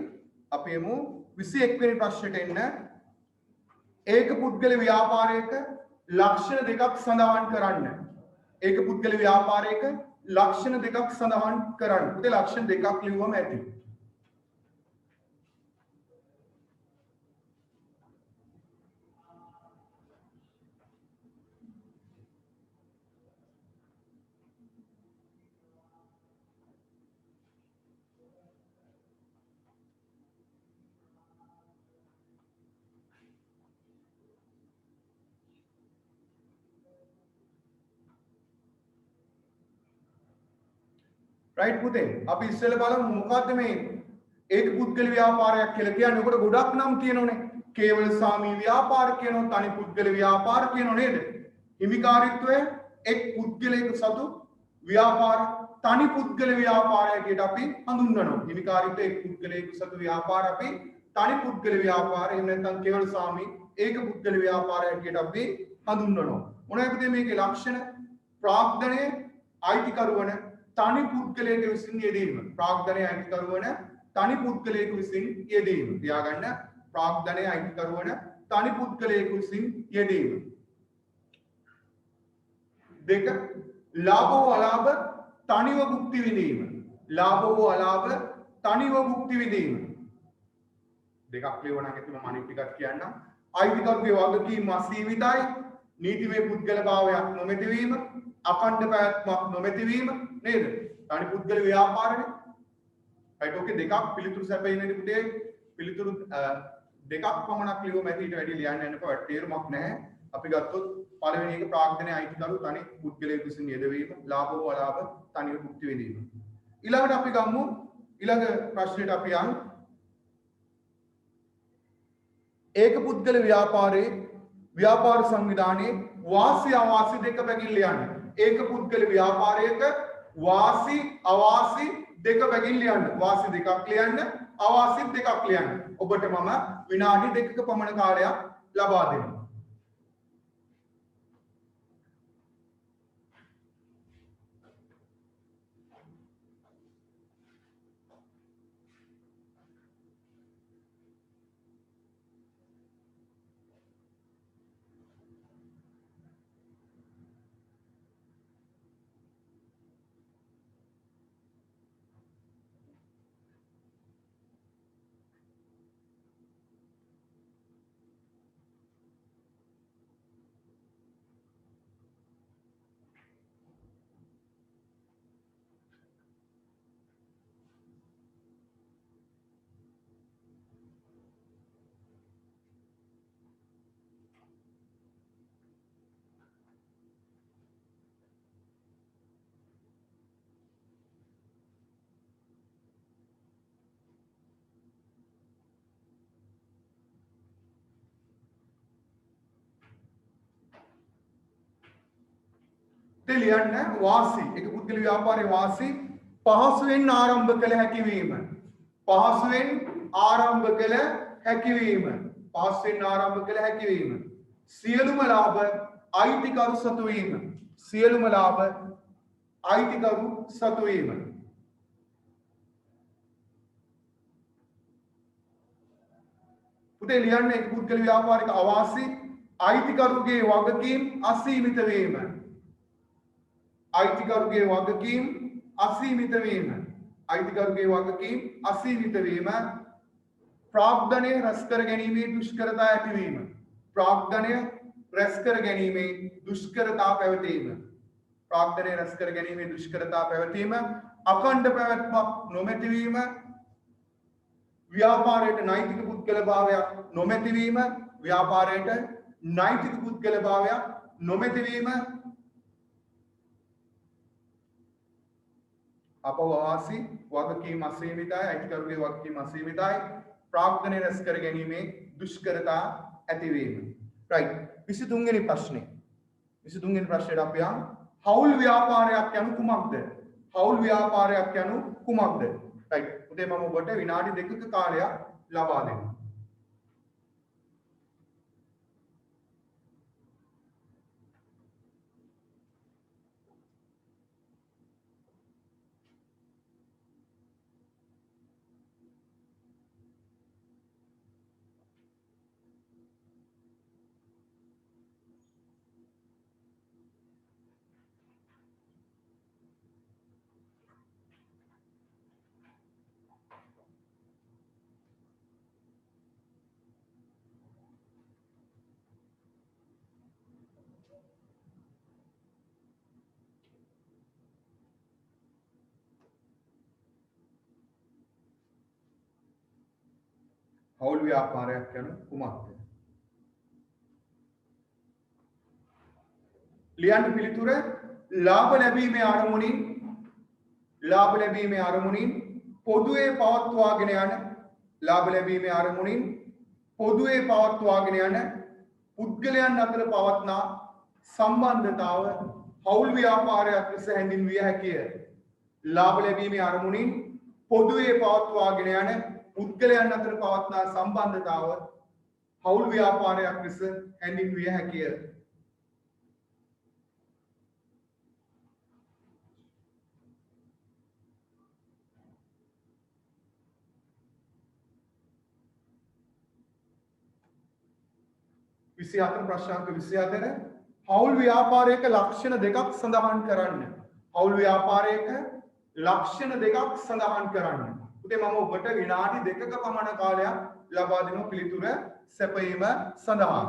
අපි එමු 21 වෙනි ප්‍රශ්නෙට එන්න. ඒක පුද්ගල ව්‍යාපාරයක ලක්ෂණ දෙකක් සඳහන් කරන්න. ඒක පුද්ගල ව්‍යාපාරයක ලක්ෂණ දෙකක් සඳහන් කරන්න. පුතේ ලක්ෂණ දෙකක් ලිව්වම ඇති. රයිට් පුතේ අපි ඉස්සෙල්ලා බලමු මොකද්ද මේ ඒක පුද්ගල ව්‍යාපාරයක් කියලා කියන්නේ. ඔකට ගොඩක් නම් තියෙනෝනේ. කේවල සාමී ව්‍යාපාර කියනවා, තනි පුද්ගල ව්‍යාපාර කියනවා නේද? හිමිකාරීත්වය එක් පුද්ගලයෙකු සතු ව්‍යාපාර තනි පුද්ගල ව්‍යාපාරයකට අපි හඳුන්වනවා. හිමිකාරීත්වය එක් පුද්ගලයෙකු සතු ව්‍යාපාර අපි තනි පුද්ගල ව්‍යාපාර එහෙම නැත්නම් කේවල සාමී ඒක පුද්ගල ව්‍යාපාරයකට අපි හඳුන්වනවා. මොනවද පුතේ මේකේ ලක්ෂණ? ප්‍රාග්ධනය අයිතිකරුවන තනි පුද්ගලයෙකු විසින් යෙදීම. ප්‍රාග්ධනය අයිතිකරුවන තනි පුද්ගලයෙකු විසින් යෙදීම. තියාගන්න ප්‍රාග්ධනය අයිතිකරුවන තනි පුද්ගලයෙකු විසින් යෙදීම. දෙක ලාභ හෝ අලාභ තනිව භුක්ති විඳීම. ලාභ හෝ අලාභ තනිව භුක්ති විඳීම. දෙකක් ලියවනම් ඇති මම අනිත් ටිකක් කියන්නම්. අයිතිකරුගේ වගකීම් අසීමිතයි. නීතිමය පුද්ගල භාවයක් නොමැති වීම, අඛණ්ඩ පැවැත්මක් නොමැති වීම නේද? තනි පුද්ගල ව්‍යාපාරනේ. රයිට් ඕකේ දෙකක් පිළිතුරු සැපෙන්නේ පුතේ. පිළිතුරු දෙකක් පමණක් ලියුම ඇති ඊට වැඩි ලියන්න යනකොට තේරුමක් නැහැ. අපි ගත්තොත් පළවෙනි එක ප්‍රාග්ධනය අයිතිකරු තනි පුද්ගලයෙකු විසින් යෙදවීම, ලාභ හෝ අලාභ තනිව භුක්ති විඳීම. ඊළඟට අපි ගමු ඊළඟ ප්‍රශ්නෙට අපි යමු. ඒක පුද්ගල ව්‍යාපාරයේ ව්‍යාපාර සංවිධානයේ වාසි අවාසි දෙක බැගින් ලියන්න. ඒක පුද්ගල ව්‍යාපාරයක වාසි අවාසි දෙක බැගින් ලියන්න. වාසි දෙකක් ලියන්න, අවාසි දෙකක් ලියන්න. ඔබට මම විනාඩි 2ක පමණ කාලයක් ලබා දෙනවා. ලියන්න වාසි එක පුද්ගල ව්‍යාපාරයේ වාසි පහසුවෙන් ආරම්භ කළ හැකි වීම. පහසුවෙන් ආරම්භ කළ හැකි වීම. පහසුවෙන් ආරම්භ කළ හැකි වීම. සියලුම ලාභ අයිතිකරු සතු වීම. සියලුම ලාභ අයිතිකරු සතු වීම. පුතේ ලියන්න එක පුද්ගල ව්‍යාපාරික අවාසි අයිතිකරුගේ වගකීම් අසීමිත වීම. අයිතිකරුගේ වගකීම් අසීමිත වීම. අයිතිකරුගේ වගකීම් අසීමිත වීම. ප්‍රාග්ධනය රැස් කර ගැනීමේ දුෂ්කරතා ඇතිවීම. ප්‍රාග්ධනය රැස් කර ගැනීමේ දුෂ්කරතා පැවතීම. ප්‍රාග්ධනය රැස් කර ගැනීමේ දුෂ්කරතා පැවතීම. අඛණ්ඩ පැවැත්මක් නොමැති වීම. ව්‍යාපාරයට නෛතික පුද්ගල භාවයක් නොමැති වීම. ව්‍යාපාරයට නෛතික පුද්ගල භාවයක් නොමැති වීම. අපවාසි වගකීම් අසීමිතයි. අයිතිකරුගේ වගකීම් අසීමිතයි. ප්‍රාග්ධනය රැස් කර ගැනීමේ දුෂ්කරතා ඇතිවීම. රයිට් 23 වෙනි ප්‍රශ්නේ. 23 වෙනි ප්‍රශ්නයට අපි යමු. හවුල් ව්‍යාපාරයක් යනු කුමක්ද? හවුල් ව්‍යාපාරයක් යනු කුමක්ද? රයිට් පුතේ මම ඔබට විනාඩි 2ක කාලයක් ලබා දෙනවා. හවුල් ව්‍යාපාරයක් යන කුමක්ද? ලියන්න පිළිතුර ලාභ ලැබීමේ අරමුණින් පොදුවේ පවත්වාගෙන යන ලාභ ලැබීමේ අරමුණින් පොදුවේ පවත්වාගෙන යන පුද්ගලයන් අතර පවත්නා සම්බන්ධතාව හවුල් ව්‍යාපාරයක් ලෙස හැඳින්විය හැකිය. ලාභ ලැබීමේ අරමුණින් පොදුවේ පවත්වාගෙන යන පුද්ගලයන් අතර පවත්නා සම්බන්ධතාව හවුල් ව්‍යාපාරයක් ලෙස හැඳින්විය හැකිය. ප්‍රශ්නාංක 24 හවුල් ව්‍යාපාරයක ලක්ෂණ දෙකක් සඳහන් කරන්න. හවුල් ව්‍යාපාරයක ලක්ෂණ දෙකක් සඳහන් කරන්න. පුතේ මම ඔබට විනාඩි 2ක පමණ කාලයක් ලබා දෙනවා පිළිතුර සැපයීම සඳහා.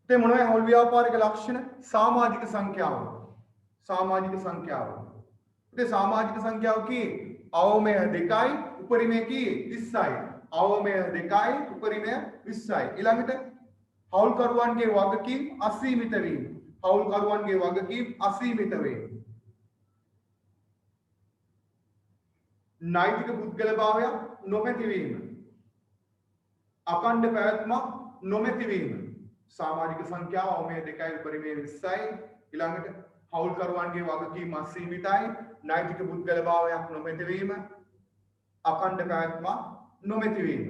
ते මොනවයි හවුල් ව්‍යාපාරික ලක්ෂණ? සමාජික සංඛ්‍යාව. සමාජික සංඛ්‍යාව. ते සමාජික සංඛ්‍යාව කී අවමය 2යි උපරිමය කී 20යි. අවමය 2යි උපරිමය 20යි. ඊළඟට හවුල්කරුවන්ගේ වගකීම් අසීමිත වීම. හවුල්කරුවන්ගේ වගකීම් අසීමිත වීම. නෛතික පුද්ගලභාවයක් නොමැතිවීම. අකණ්ඩ පැවැත්මක් නොමැතිවීම. सामाजिक संख्याව අවමය 2යි උපරිමය 20යි. ඊළඟට හවුල්කරුවන්ගේ වගකීම් අසීමිතයි. නෛතික පුද්ගලභාවයක් නොමැතිවීම. අඛණ්ඩ පැවැත්මක් නොමැතිවීම.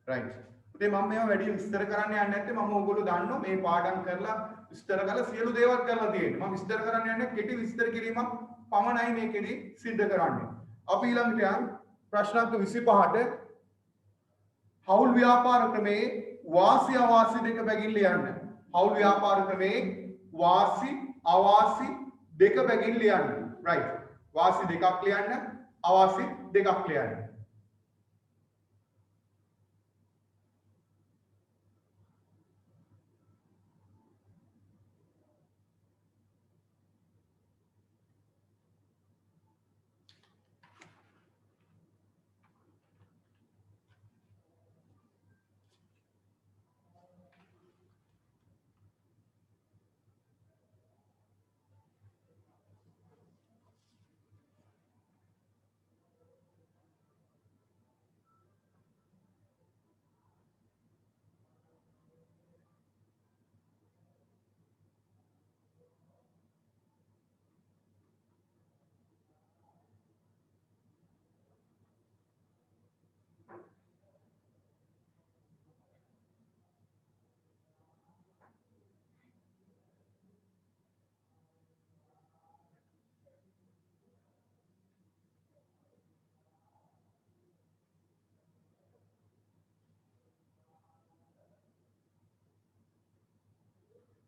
රයිට්. ඉතින් මම මේවා වැඩි විස්තර කරන්න යන්නේ නැත්තේ මම ඕගොල්ලෝ දන්නවා මේ පාඩම් කරලා විස්තර කරලා සියලු දේවල් කරලා තියෙනවා. මම විස්තර කරන්න යන්නේ කෙටි විස්තර කිරීමක් පමණයි මේකෙදි සිද්ධ කරන්නේ. අපි ඊළඟට යන් ප්‍රශ්නාංක 25ට හවුල් ව්‍යාපාර ක්‍රමයේ වාසි අවාසි දෙක බැගින් ලියන්න. හවුල් ව්‍යාපාර ක්‍රමයේ වාසි අවාසි දෙක බැගින් ලියන්න. රයිට්. වාසි දෙකක් ලියන්න, අවාසි දෙකක් ලියන්න.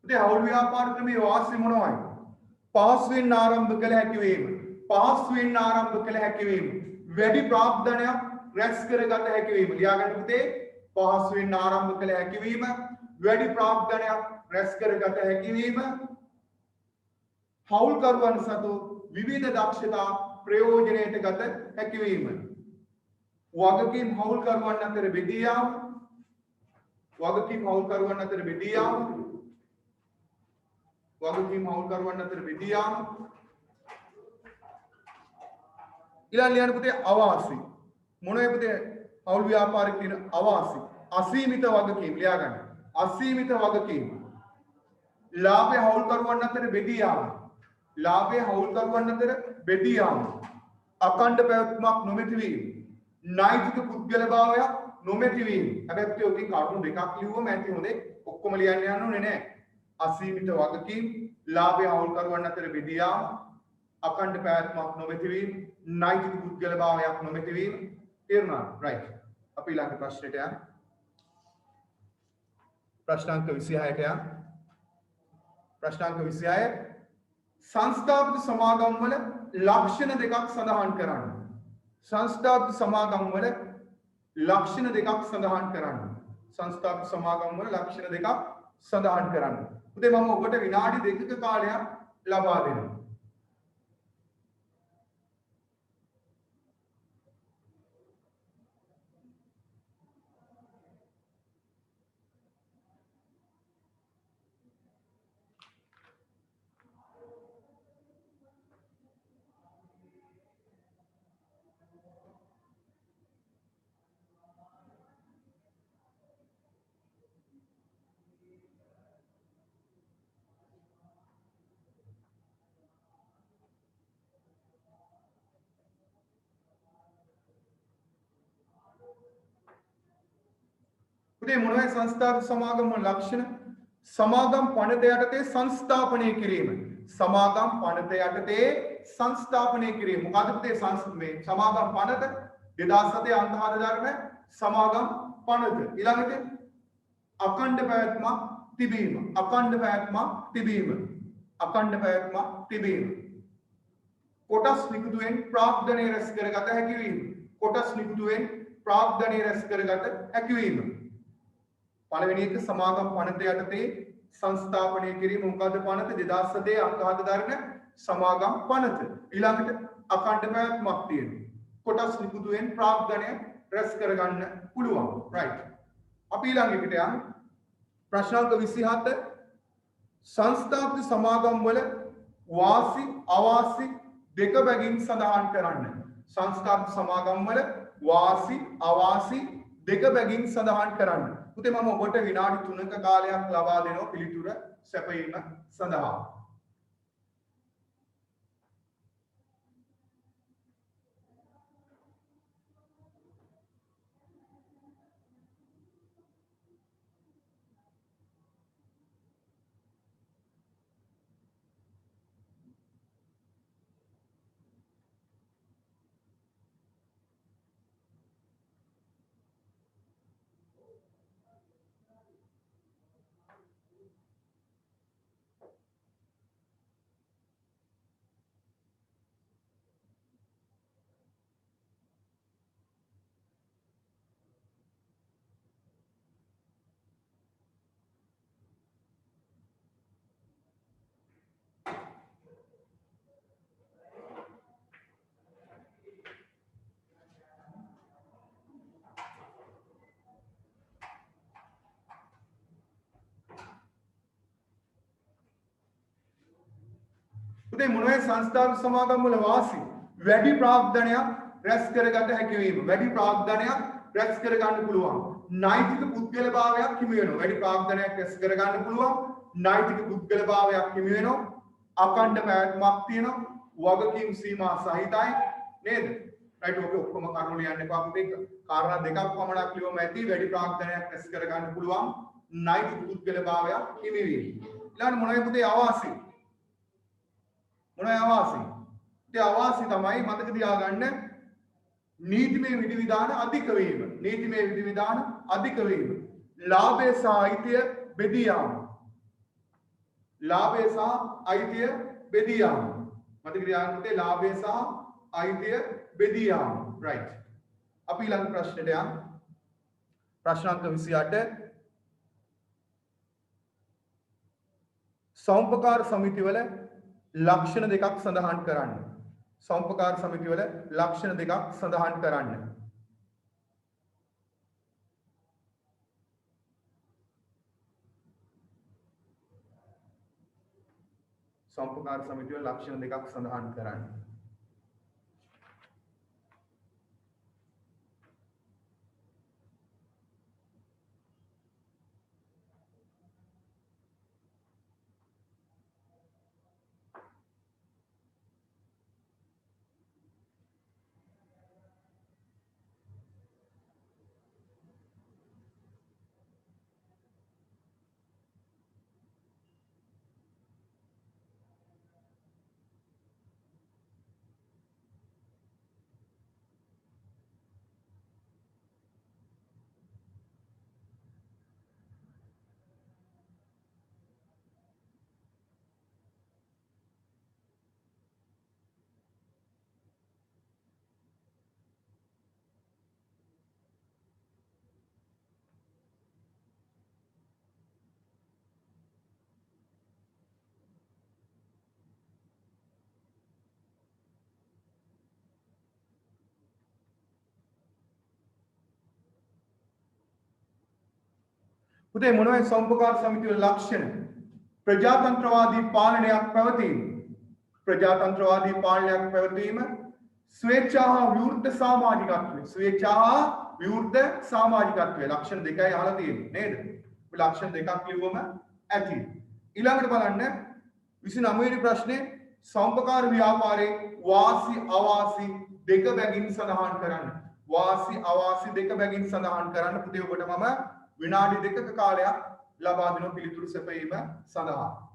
හවුල් ව්‍යාපාර ක්‍රමයේ වාසි මොනවයි? පහසුවෙන් ආරම්භ කළ හැකි වීම. පහසුවෙන් ආරම්භ කළ හැකි වීම. වැඩි ප්‍රාග්ධනයක් රැස් කරගත හැකි වීම. ලියාගන්න පුතේ පහසුවෙන් ආරම්භ කළ හැකි වීම. වැඩි ප්‍රාග්ධනයක් රැස් කරගත හැකි වීම. හවුල්කරුවන් සතු විවිධ දක්ෂතා ප්‍රයෝජනයට ගත හැකි වීම. වගකීම් හවුල්කරුවන් අතර බෙදී යාම. වගකීම් හවුල්කරුවන් අතර බෙදී යාම. වගකීම් හවුල්කරුවන් අතර බෙදී යාම. ඊළඟ ලියන්න පුතේ අවාසි. මොනවද පුතේ හවුල් ව්‍යාපාරික තියෙන අවාසි? අසීමිත වගකීම් ලියා ගන්න. අසීමිත වගකීම්. ලාභය හවුල්කරුවන් අතර බෙදී යාම. ලාභය හවුල්කරුවන් අතර බෙදී යාම. අකණ්ඩ පැවැත්මක් නොමැති වීම. නෛතික පුද්ගලභාවයක් නොමැති වීම. හැබැයි ඔකේ කරුණු දෙකක් ලිව්වම ඇති හොඳේ. ඔක්කොම ලියන්න යන්න ඕනේ නැහැ. අසීමිත වගකීම්, ලාභය හවුල්කරුවන් අතර බෙදී යාම, අකණ්ඩ පැවැත්මක් නොමැති වීම, නෛතික පුද්ගලභාවයක් නොමැති වීම. තේරුණාද? රයිට්. අපි ඊළඟ ප්‍රශ්නෙට යමු. ප්‍රශ්නාංක 26ට යමු. ප්‍රශ්නාංක 26 සංස්ථාපිත සමාගම් වල ලක්ෂණ දෙකක් සඳහන් කරන්න. සංස්ථාපිත සමාගම් වල ලක්ෂණ දෙකක් සඳහන් කරන්න. සංස්ථාපිත සමාගම් වල ලක්ෂණ දෙකක් සඳහන් කරන්න. උදේ මම ඔබට විනාඩි 2ක කාලයක් ලබා දෙනවා. උදේ මොනවයි සංස්ථාපිත සමාගම් වල ලක්ෂණ? සමාගම් පනත යටතේ සංස්ථාපනය කිරීම. සමාගම් පනත යටතේ සංස්ථාපනය කිරීම. මොකද පුතේ මේ සමාගම් පනත 2007 අන්තහාර ධර්ම සමාගම් පනත. ඊළඟට අකණ්ඩ පැවැත්මක් තිබීම. අකණ්ඩ පැවැත්මක් තිබීම. අකණ්ඩ පැවැත්මක් තිබීම. කොටස් නිකුතුවෙන් ප්‍රාග්ධනය රැස් කරගත හැකි වීම. කොටස් නිකුතුවෙන් ප්‍රාග්ධනය රැස් කරගත හැකි වීම. පළවෙනි එක සමාගම් පනත යටතේ සංස්ථාපනය කිරීම. මොකද පනත 2007 අංගහත දරන සමාගම් පනත. ඊළඟට අකණ්ඩ පැවැත්මක් තියෙනවා. කොටස් නිකුතුවෙන් ප්‍රාග්ධනය රැස් කරගන්න පුළුවන්. රයිට්. අපි ඊළඟ එකට යමු. ප්‍රශ්නාංක 27 සංස්ථාපිත සමාගම් වල වාසි අවාසි දෙක බැගින් සඳහන් කරන්න. සංස්ථාපිත සමාගම් වල වාසි අවාසි දෙක බැගින් සඳහන් කරන්න. පුතේ මම ඔබට විනාඩි 3ක කාලයක් ලබා දෙනවා පිළිතුර සැපයීම සඳහා. පුතේ මොනවයි සංස්ථාපිත සමාගම් වල වාසි? වැඩි ප්‍රාග්ධනයක් රැස් කරගත හැකි වීම. වැඩි ප්‍රාග්ධනයක් රැස් කරගන්න පුළුවන්. නෛතික පුද්ගලභාවයක් හිමි වෙනවා. වැඩි ප්‍රාග්ධනයක් රැස් කරගන්න පුළුවන්. නෛතික පුද්ගලභාවයක් හිමි වෙනවා. අකණ්ඩ පැවැත්මක් තියෙනවා. වගකීම් සීමා සහිතයි නේද? රයිට්. ඔක ඔක්කොම කරුණු ලියන්න එපා පුතේ. කාරණා දෙකක් පමණක් ලියවම ඇති. වැඩි ප්‍රාග්ධනයක් රැස් කරගන්න පුළුවන්. නෛතික පුද්ගලභාවයක් හිමි වීම. ඊළඟ මොනවයි පුතේ අවාසි? මොනවයි අවාසි? ඒ අවාසි තමයි මතක තියාගන්න නීතිමය විධිවිධාන අධික වීම. නීතිමය විධිවිධාන අධික වීම. ලාභය සහ අයිතිය බෙදී යාම. ලාභය සහ අයිතිය බෙදී යාම. මතක තියාගන්න පුතේ ලාභය සහ අයිතිය බෙදී යාම. රයිට්. අපි ඊළඟ ප්‍රශ්නෙට යමු. ප්‍රශ්නාංක 28 සෞම්පකාර සමිතිවල ලක්ෂණ දෙකක් සඳහන් කරන්න. සෞම්පකාර සමිතිවල ලක්ෂණ දෙකක් සඳහන් කරන්න. සෞම්පකාර සමිතිවල ලක්ෂණ දෙකක් සඳහන් කරන්න. පුතේ මොනවයි සම්පකාර සමිතිවල ලක්ෂණ? ප්‍රජාතන්ත්‍රවාදී පාලනයක් පැවතීම. ප්‍රජාතන්ත්‍රවාදී පාලනයක් පැවතීම ස්වේච්ඡා හා විවෘත සමාජිකත්වය. ස්වේච්ඡා හා විවෘත සමාජිකත්වය ලක්ෂණ දෙකයි අහලා තියෙන්නේ නේද? අපි ලක්ෂණ දෙකක් ලියුවම ඇති. ඊළඟට බලන්න 29 වෙනි ප්‍රශ්නේ සම්පකාර ව්‍යාපාරයේ වාසි අවාසි දෙක බැගින් සඳහන් කරන්න. වාසි අවාසි දෙක බැගින් සඳහන් කරන්න. පුතේ ඔබට මම විනාඩි 2ක කාලයක් ලබා දෙන පිළිතුරු සැපයීම සඳහා.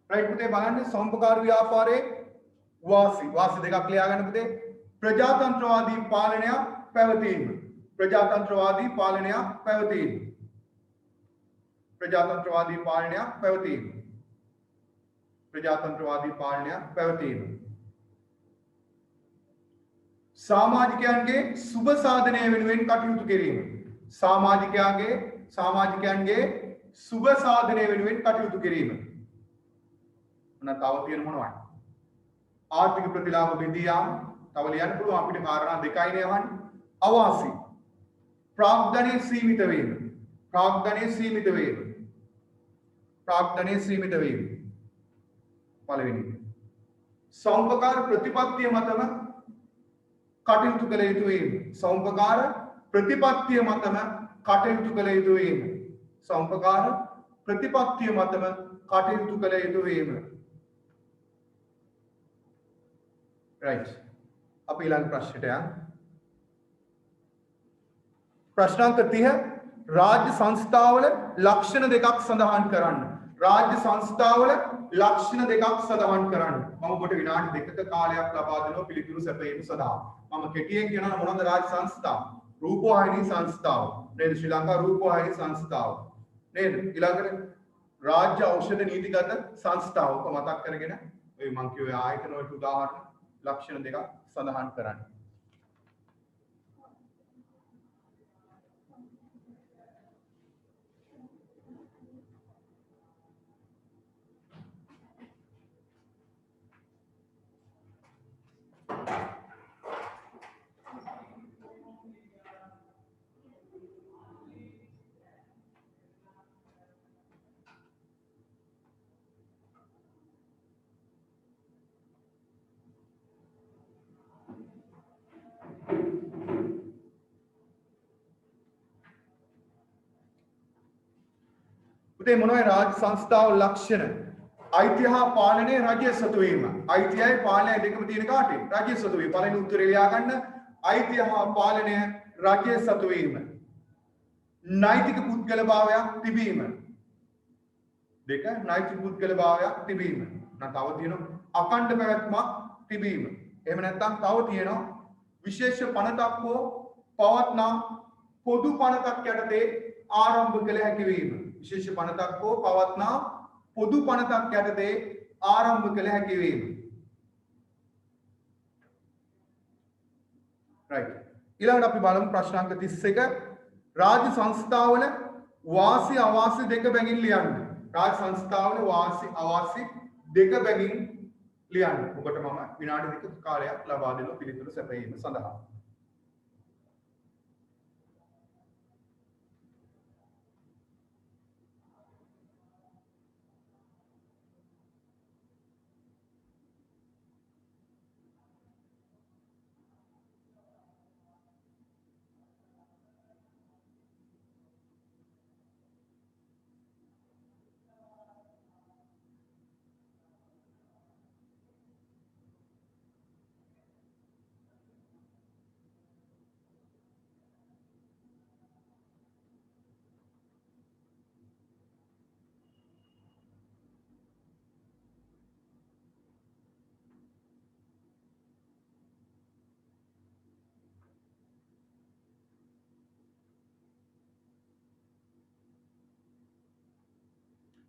රයිට් පුතේ බලන්න සම්පකාර ව්‍යාපාරයේ වාසි දෙකක් ලියා ගන්න පුතේ. ප්‍රජාතන්ත්‍රවාදී පාලනයක් පැවතීම. ප්‍රජාතන්ත්‍රවාදී පාලනයක් පැවතීම. ප්‍රජාතන්ත්‍රවාදී පාලනයක් පැවතීම. ප්‍රජාතන්ත්‍රවාදී පාලනයක් පැවතීම. සමාජිකයන්ගේ සුබ සාධනය වෙනුවෙන් කටයුතු කිරීම. සමාජිකයන්ගේ සුබ සාධනය වෙනුවෙන් කටයුතු කිරීම. තව තියෙන මොනවද? ආර්ථික ප්‍රතිලාභ බෙදී යාම. තව ලියන්න පුළුවන් අපිට කාරණා දෙකයිනේ අහන්නේ. අවාසි. ප්‍රාග්ධනයේ සීමිත වීම. ප්‍රාග්ධනයේ සීමිත වීම. ප්‍රාග්ධනයේ සීමිත වීම. පළවෙනි. සම්පකාර ප්‍රතිපත්තිය මතම කටයුතු කළ යුතු වීම. සම්පකාර ප්‍රතිපත්තිය මතම කටයුතු කළ යුතු වීම. සම්පකාර ප්‍රතිපත්තිය මතම කටයුතු කළ යුතු වීම. right අපි ඊළඟ ප්‍රශ්නයට යමු. ප්‍රශ්නාංක 30 රාජ්‍ය සංස්ථාවල ලක්ෂණ දෙකක් සඳහන් කරන්න. රාජ්‍ය සංස්ථාවල ලක්ෂණ දෙකක් සඳහන් කරන්න. මම ඔබට විනාඩි 2ක කාලයක් ලබා දෙනවා පිළිතුරු සැපයීම සඳහා. මම කෙටියෙන් කියනවා මොනවද රාජ්‍ය සංස්ථා? රූපවාහිනී සංස්ථාව. නේද? ශ්‍රී ලංකා රූපවාහිනී සංස්ථාව. නේද? ඊළඟට රාජ්‍ය ඖෂධ නීතිගත සංස්ථාව. ඔක මතක් කරගෙන ඔය මං කියුවේ ආයතන වලට උදාහරණ ලක්ෂණ දෙකක් සඳහන් කරන්න. පුතේ මොනවයි රාජ්‍ය සංස්ථාව ලක්ෂණ? අයිතිය හා පාලනය රජය සතු වීම. අයිතියයි පාලනයයි දෙකම තියෙන කාටේ? රජය සතු වීම. පළවෙනි උත්තරේ ලියා ගන්න. අයිතිය හා පාලනය රජය සතු වීම. නෛතික පුද්ගලභාවයක් තිබීම. දෙක නෛතික පුද්ගලභාවයක් තිබීම. තව තියෙනවා අඛණ්ඩ පැවැත්මක් තිබීම. එහෙම නැත්නම් තව තියෙනවා විශේෂ පනතක් හෝ පවත්නා පොදු පනතක් යටතේ ආරම්භ කළ හැකි වීම. විශේෂ පනතක් හෝ පවත්නා පොදු පනතක් යටතේ ආරම්භ කළ හැකි වීම. right ඊළඟට අපි බලමු ප්‍රශ්නාංක 31 රාජ්‍ය සංස්ථාවල වාසි අවාසි දෙක බැගින් ලියන්න. රාජ්‍ය සංස්ථාවල වාසි අවාසි දෙක බැගින් ලියන්න. ඔබට මම විනාඩි 2ක කාලයක් ලබා දෙනවා පිළිතුරු සැපයීම සඳහා.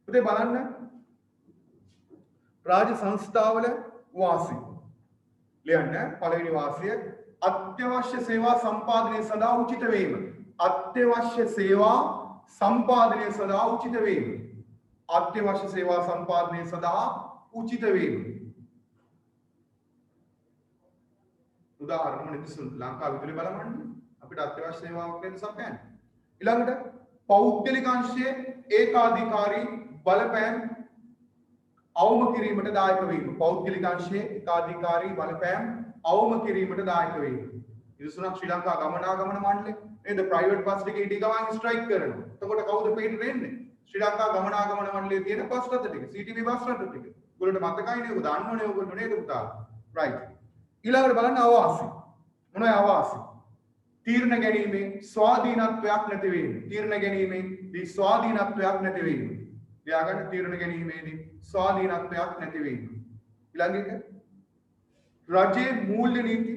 පුතේ බලන්න රාජ්‍ය සංස්ථාවල වාසි ලියන්න පළවෙනි වාසිය අත්‍යවශ්‍ය සේවා සම්පාදනය සඳහා උචිත වීම. අත්‍යවශ්‍ය සේවා සම්පාදනය සඳහා උචිත වීම. අත්‍යවශ්‍ය සේවා සම්පාදනය සඳහා උචිත වීම. උදාහරණ නිදසුන් ලංකාව විදුලි බල මණ්ඩලය අපිට අත්‍යවශ්‍ය සේවාවක් නේද සපයන්නේ. ඊළඟට පෞද්ගලික අංශයේ ඒකාධිකාරී බලපෑම් අවම කිරීමට දායක වීම. පෞද්ගලික අංශයේ ඒකාධිකාරී බලපෑම් අවම කිරීමට දායක වීම. නිදසුනක් ශ්‍රී ලංකා ගමනාගමන මණ්ඩලය නේද ප්‍රයිවට් බස් එකේ ඉදි ගමන් ස්ට්‍රයික් කරනවා. එතකොට කවුද පිට වෙන්නේ? ශ්‍රී ලංකා ගමනාගමන මණ්ඩලයේ තියෙන බස් රථ ටික CTB බස් රථ ටික. ඔයගොල්ලන්ට මතකයිනේ ඔයගොල්ලෝ දන්නවනේ ඔයගොල්ලෝ නේද පුතා? රයිට්. ඊළඟට බලන්න අවාසි. මොනවයි අවාසි? තීරණ ගැනීමේ ස්වාධීනත්වයක් නැති වීම. තීරණ ගැනීමේදී ස්වාධීනත්වයක් නැති වීම. ලියාගන්න තීරණ ගැනීමේදී ස්වාධීනත්වයක් නැති වීම. ඊළඟ එක රජයේ මූල්‍ය නීති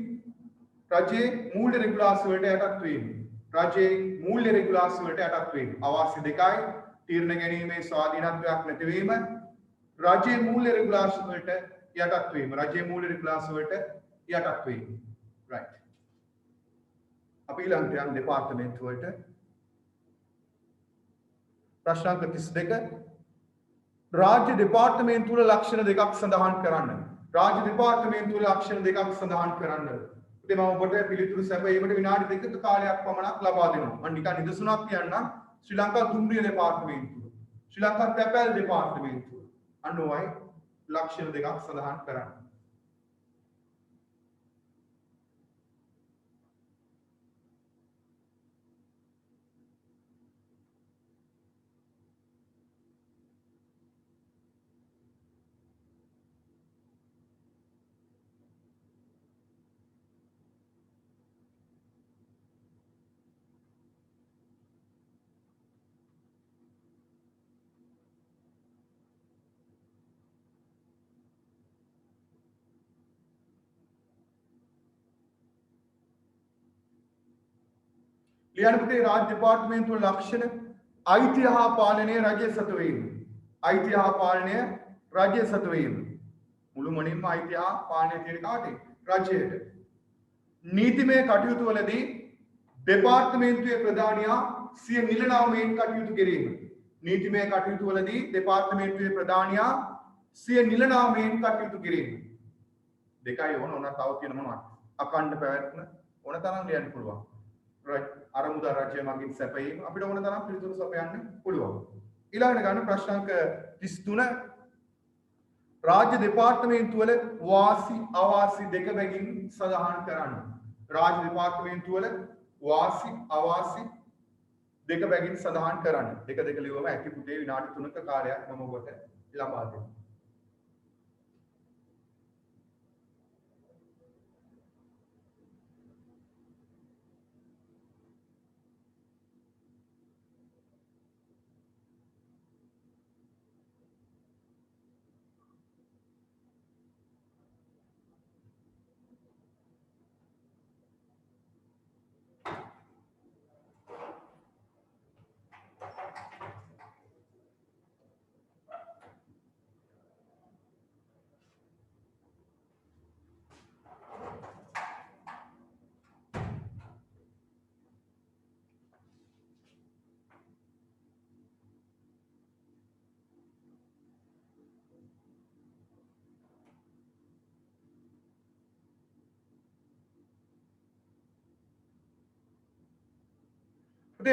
රජයේ මූල්‍ය රෙගුලාසි වලට යටත් වීම. රජයේ මූල්‍ය රෙගුලාසි වලට යටත් වීම. අවාසි දෙකයි තීරණ ගැනීමේ ස්වාධීනත්වයක් නැති වීම රජයේ මූල්‍ය රෙගුලාසි වලට යටත් වීම. රජයේ මූල්‍ය රෙගුලාසි වලට යටත් වීම. රයිට්. අපි ඊළඟට යන දෙපාර්තමේන්තුවට ප්‍රශ්න අංක 32 රාජ්‍ය දෙපාර්තමේන්තු වල ලක්ෂණ දෙකක් සඳහන් කරන්න. රාජ්‍ය දෙපාර්තමේන්තු වල ලක්ෂණ දෙකක් සඳහන් කරන්න. ඉතින් මම ඔබට පිළිතුරු සැපයීමට විනාඩි 2ක කාලයක් පමණක් ලබා දෙනවා. මම නිකන් නිදසුනක් කියන්නම්. ශ්‍රී ලංකා දුම්රිය දෙපාර්තමේන්තුව, ශ්‍රී ලංකා තැපැල් දෙපාර්තමේන්තුව අන්න ඔයයි ලක්ෂණ දෙකක් සඳහන් කරන්න. ලියන්න පුතේ රාජ්‍ය දෙපාර්තමේන්තුව ලක්ෂණ අයිතිය හා පාලනය රජය සතු වීම. අයිතිය හා පාලනය රජය සතු වීම. මුළුමනින්ම අයිතිය හා පාලනය තියෙන කාටද? රජයට. නීතිමය කටයුතු වලදී දෙපාර්තමේන්තුවේ ප්‍රධානියා සිය නිලනාමයෙන් කටයුතු කිරීම. නීතිමය කටයුතු වලදී දෙපාර්තමේන්තුවේ ප්‍රධානියා සිය නිලනාමයෙන් කටයුතු කිරීම. දෙකයි ඕන තව තියෙන මොනවද? අකණ්ඩ පැවැත්ම ඕන තරම් ලියන්න පුළුවන්. අරමුදා රජය මගින් සැපයීම අපිට ඕන තරම් පිළිතුරු සපයන්න පුළුවන්. ඊළඟට ගන්න ප්‍රශ්න අංක 33 රාජ්‍ය දෙපාර්තමේන්තු වල වාසි අවාසි දෙක බැගින් සඳහන් කරන්න. රාජ්‍ය දෙපාර්තමේන්තු වල වාසි අවාසි දෙක බැගින් සඳහන් කරන්න. දෙක ලියවම ඇති පුතේ විනාඩි 3ක කාලයක් මම ඔබට ලබා දෙනවා.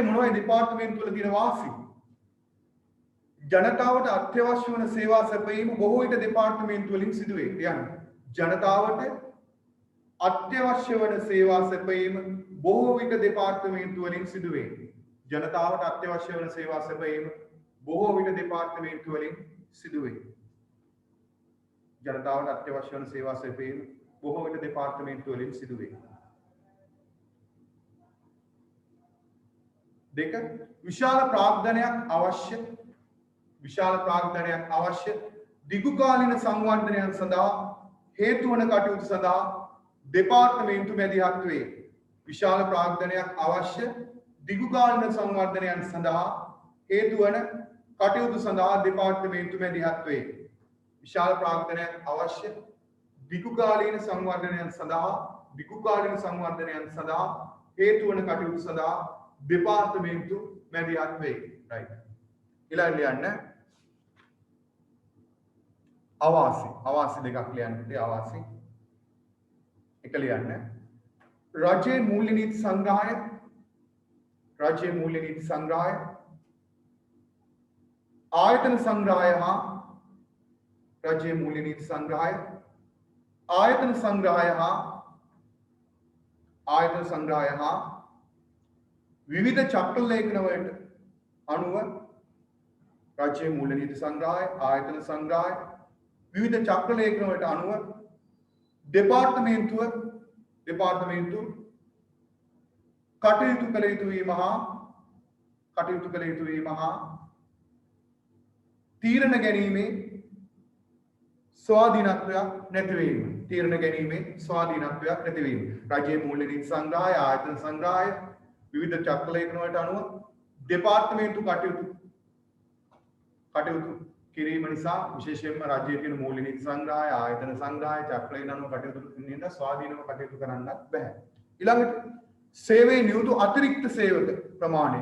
මොනවයි දෙපාර්තමේන්තු වල තියෙන වාසි? ජනතාවට අත්‍යවශ්‍ය වන සේවා සැපයීම බොහෝ විට දෙපාර්තමේන්තු වලින් සිදු වේ. කියන්නේ ජනතාවට අත්‍යවශ්‍ය වන සේවා සැපයීම බොහෝ විට දෙපාර්තමේන්තු වලින් සිදු වේ. ජනතාවට අත්‍යවශ්‍ය වන සේවා සැපයීම බොහෝ විට දෙපාර්තමේන්තු වලින් සිදු වේ. ජනතාවට අත්‍යවශ්‍ය වන සේවා සැපයීම බොහෝ විට දෙපාර්තමේන්තු වලින් සිදු වේ. දෙක විශාල ප්‍රාග්ධනයක් අවශ්‍ය දිගුකාලීන සංවර්ධනයන් සඳහා හේතු වන කටයුතු සඳහා දෙපාර්තමේන්තු මැදිහත් වේ. විශාල ප්‍රාග්ධනයක් අවශ්‍ය දිගුකාලීන සංවර්ධනයන් සඳහා හේතු වන කටයුතු සඳහා දෙපාර්තමේන්තු මැදිහත් වේ. විශාල ප්‍රාග්ධනයක් අවශ්‍ය දිගුකාලීන සංවර්ධනයන් සඳහා හේතු වන කටයුතු සඳහා දෙපාර්තමේන්තු මැදිහත් වේ. right ඊළඟට ලියන්න අවාසි දෙකක් ලියන්න පුතේ. අවාසි එක ලියන්න රජයේ මූල්‍ය නීති සංග්‍රහය ආයතන සංග්‍රහය හා රජයේ මූල්‍ය නීති සංග්‍රහය ආයතන සංග්‍රහය හා විවිධ චක්‍ර ලේඛන වලට අනුව රජයේ මූල්‍ය නීති සංග්‍රහය ආයතන සංග්‍රහය විවිධ චක්‍ර ලේඛන වලට අනුව දෙපාර්තමේන්තුව කටයුතු කළ යුතු වීම හා තීරණ ගැනීමේ ස්වාධීනත්වයක් නැතිවීම. රජයේ මූල්‍ය නීති සංග්‍රහය ආයතන සංග්‍රහය විවිධ චක්‍ර ලේඛන වලට අනුව දෙපාර්තමේන්තු කටයුතු කිරීම නිසා විශේෂයෙන්ම රජයේ තියෙන මූල්‍ය නීති සංග්‍රහය ආයතන සංග්‍රහය චක්‍ර ලේඛන අනුව කටයුතු කරන්න ස්වාධීනව කටයුතු කරන්නත් බෑ. ඊළඟට සේවයේ නියුතු අතිරික්ත සේවක ප්‍රමාණය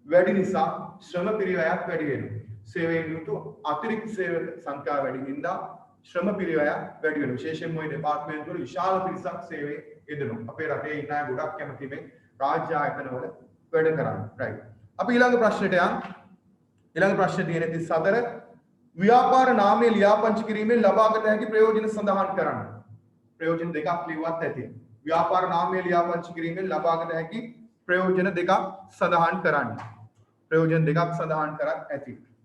වැඩි නිසා ශ්‍රම පිරිවැයක් වැඩි වෙනවා. සේවයේ නියුතු අතිරික්ත සේවක සංඛ්‍යාව වැඩි හින්දා ශ්‍රම පිරිවැයක් වැඩි වෙනවා. විශේෂයෙන්ම ওই දෙපාර්තමේන්තු වල විශාල පිරිසක් සේවයේ යෙදෙනවා. අපේ රටේ ඉන්න අය ගොඩක් කැමති මේ රාජ්‍ය ආයතන වල වැඩ කරන්න. right. අපි ඊළඟ ප්‍රශ්නෙට යමු. ඊළඟ ප්‍රශ්නේ තියෙන 34 ව්‍යාපාර නාමයේ ලියාපදිංචි කිරීමෙන් ලබාගත හැකි ප්‍රයෝජන සඳහන් කරන්න. ප්‍රයෝජන දෙකක් ලියුවත් ඇති. ව්‍යාපාර නාමයේ ලියාපදිංචි කිරීමෙන් ලබාගත හැකි ප්‍රයෝජන දෙකක් සඳහන් කරන්න. ප්‍රයෝජන දෙකක් සඳහන් කරත් ඇති.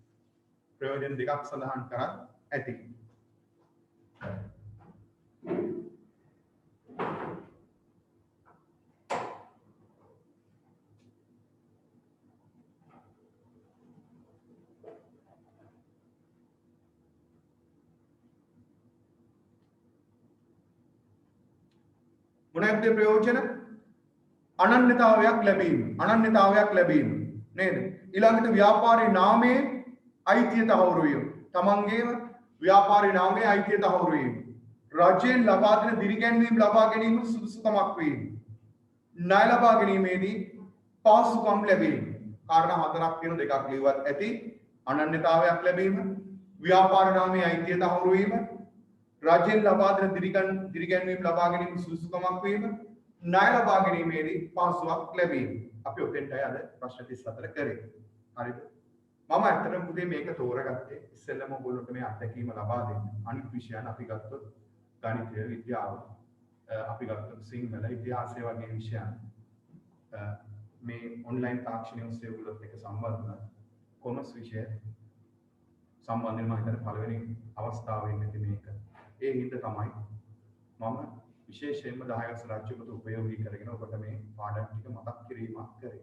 මොනක්ද ප්‍රයෝජන? අනන්‍යතාවයක් ලැබීම නේද? ඊළඟට ව්‍යාපාරේ නාමයේ අයිතිය තහවුරු වීම. තමන්ගේම ව්‍යාපාරේ නාමයේ අයිතිය තහවුරු වීම. රජයෙන් ලබා දෙන දිරිගැන්වීම් ලබා ගැනීම සුදුසුකමක් වීම. ණය ලබා ගැනීමේදී පහසුකම් ලැබීම. කාරණා හතරක් තියෙන දෙකක් ලියුවත් ඇති. අනන්‍යතාවයක් ලැබීම, ව්‍යාපාර නාමයේ අයිතිය තහවුරු වීම, රජයෙන් ලබා දෙන දිරිගැන්වීම් ලබා ගැනීම සුදුසුකමක් වීම, ණය ලබා ගැනීමේදී පහසුවක් ලැබීම. අපි ඔතෙන්ටයි අද ප්‍රශ්න 34 කරේ. හරිද? මම ඇත්තටම පුතේ මේක තෝරගත්තේ ඉස්සෙල්ලම ඔයගොල්ලන්ට මේ අත්දැකීම ලබා දෙන්න. අනිත් විෂයන් අපි ගත්තොත් ගණිතය, විද්‍යාව, අපි ගත්තොත් සිංහල, ඉතිහාසය වගේ විෂයන් මේ ඔන්ලයින් තාක්ෂණය ඔස්සේ ඔයගොල්ලොත් එක්ක සම්බන්ධ කොමර්ස් විෂය සම්බන්ධයෙන් මම හිතන්නේ පළවෙනි අවස්ථාවේ ඉන්නේ මේක. ඒ හින්දා තමයි මම විශේෂයෙන්ම 10 වසර රාජ්‍යපති උපයෝගී කරගෙන ඔබට මේ පාඩම් ටික මතක් කිරීමක් කරේ.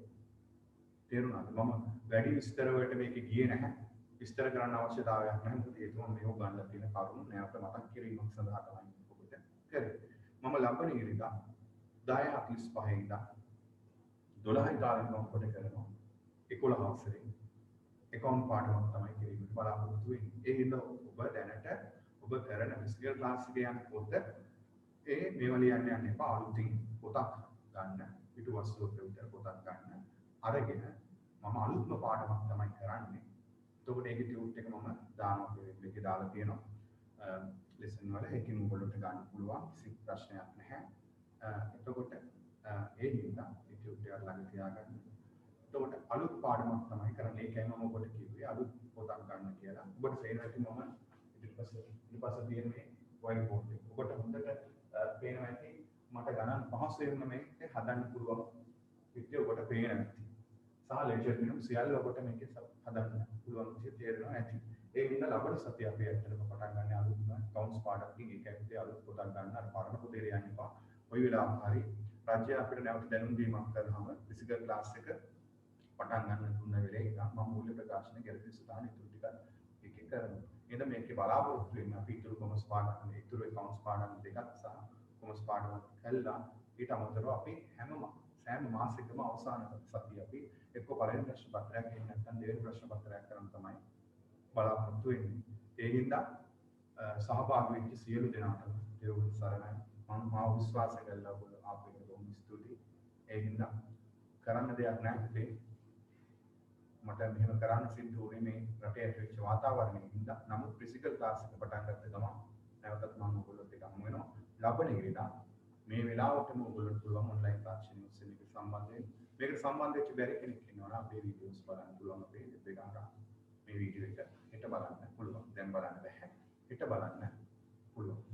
තේරුණාද? මම වැඩි විස්තර වලට මේක ගියේ නැහැ. විස්තර කරන්න අවශ්‍යතාවයක් නැහැ. මොකද හේතුව මේ උගන්ලා තියෙන කරුණු නැවත මතක් කිරීමක් සඳහා තමයි ඔබට කරේ. මම ලබන ඉරිදා 10:45 ඉඳන් 12 කාලෙක ඔබට කරනවා. 11 වසරේ එකවුන්ට් පාඩමක් තමයි කිරීමට බලාපොරොත්තු වෙන්නේ. ඒ හින්දා ඔබ දැනට ඔබ කරන ෆිසිකල් ක්ලාස් එකේ යන පොත මේවා ලියන්න යන්න එපා. අලුතින් පොතක් ගන්න, පිටුවස්තුවක විතර පොතක් ගන්න අරගෙන මම අලුත්ම පාඩමක් තමයි කරන්නේ. එතකොට ඒකේ ටියුට් එක මම දානවා මේකේ දාලා තියෙනවා. ලෙසන් වල ඒකෙන් ඔයගොල්ලන්ට ගන්න පුළුවන්. කිසි ප්‍රශ්නයක් නැහැ. එතකොට ඒ හින්දා ඒ ටියුට් එක ළඟ තියාගන්න. එතකොට අලුත් පාඩමක් තමයි කරන්නේ. ඒකයි මම ඔබට කිව්වේ අලුත් පොතක් ගන්න කියලා. ඔබට පේනවා ඇති මම ඊපස්සේ තියෙන මේ වයිට් බෝඩ් එක. ඔබට හොඳට පේනවා ඇති මට ගණන් පහසුවෙන්ම මේක හදන්න පුළුවන් විදිය ඔබට පේනවා ඇති. සහ ලෙක්චර් මිනිම් සියල්ල ඔබට මේක හදන්න පුළුවන් විදිය තේරෙනවා ඇති. ඒ හින්දා ලබන සතිය අපි ඇත්තටම පටන් ගන්න අලුත්ම කවුන්ස් පාඩමකින් ඒක ඇත්තේ අලුත් පොතක් ගන්න අර පරණ පොතේ යන්න එපා. ඔය වෙලාවම හරි රාජ්‍ය අපිට නැවත දැනුම් දීමක් කරනවාම ෆිසිකල් ක්ලාස් එක පටන් ගන්න දුන්න වෙලේ මම මූල්‍ය ප්‍රකාශන ගැලපී සුදාන ඉතුරු ටික එකේ කරනවා. එහෙනම් මේකේ බලාපොරොත්තු වෙන්න අපි ඉතුරු කොමර්ස් පාඩම් ඉතුරු කවුන්ස් පාඩම් දෙකක් සහ කොමර්ස් පාඩම් කළා ඊට අමතරව අපි හැම සෑම මාසෙකම අවසාන සතිය අපි එක්ක පළවෙනි ප්‍රශ්න පත්‍රයක් එහෙම නැත්නම් දෙවෙනි ප්‍රශ්න පත්‍රයක් කරන් තමයි බලාපොරොත්තු වෙන්නේ. ඒ හින්දා සහභාගී වෙච්ච සියලු දෙනාටම දේරුවන් සරණයි. මම මාව විශ්වාස කරලා ඔයගොල්ලෝ ආපු එක බොහොම ස්තුතියි. ඒ හින්දා කරන්න දෙයක් නැහැ පුතේ. මට මෙහෙම කරන්න සිද්ධ වුණේ මේ රටේ ඇති වෙච්ච වාතාවරණය හින්දා. නමුත් ෆිසිකල් ක්ලාස් එක පටන් ගත්ත ගමන් නැවතත් මම ඔයගොල්ලොත් එක්ක හමු වෙනවා. ලබන ඉරිදා මේ වෙලාවටම ඔයගොල්ලන්ට පුළුවන් ඔන්ලයින් තාක්ෂණ නිවුස් එක සම්බන්ධ වෙන්න. මේකට සම්බන්ධ වෙච්ච බැරි කෙනෙක් ඉන්නවා නම් අපේ වීඩියෝස් බලන්න පුළුවන් අපේ වෙබ් එක හරහා. මේ වීඩියෝ එක හෙට බලන්න පුළුවන්. දැන් බලන්න බැහැ. හෙට බලන්න පුළුවන්.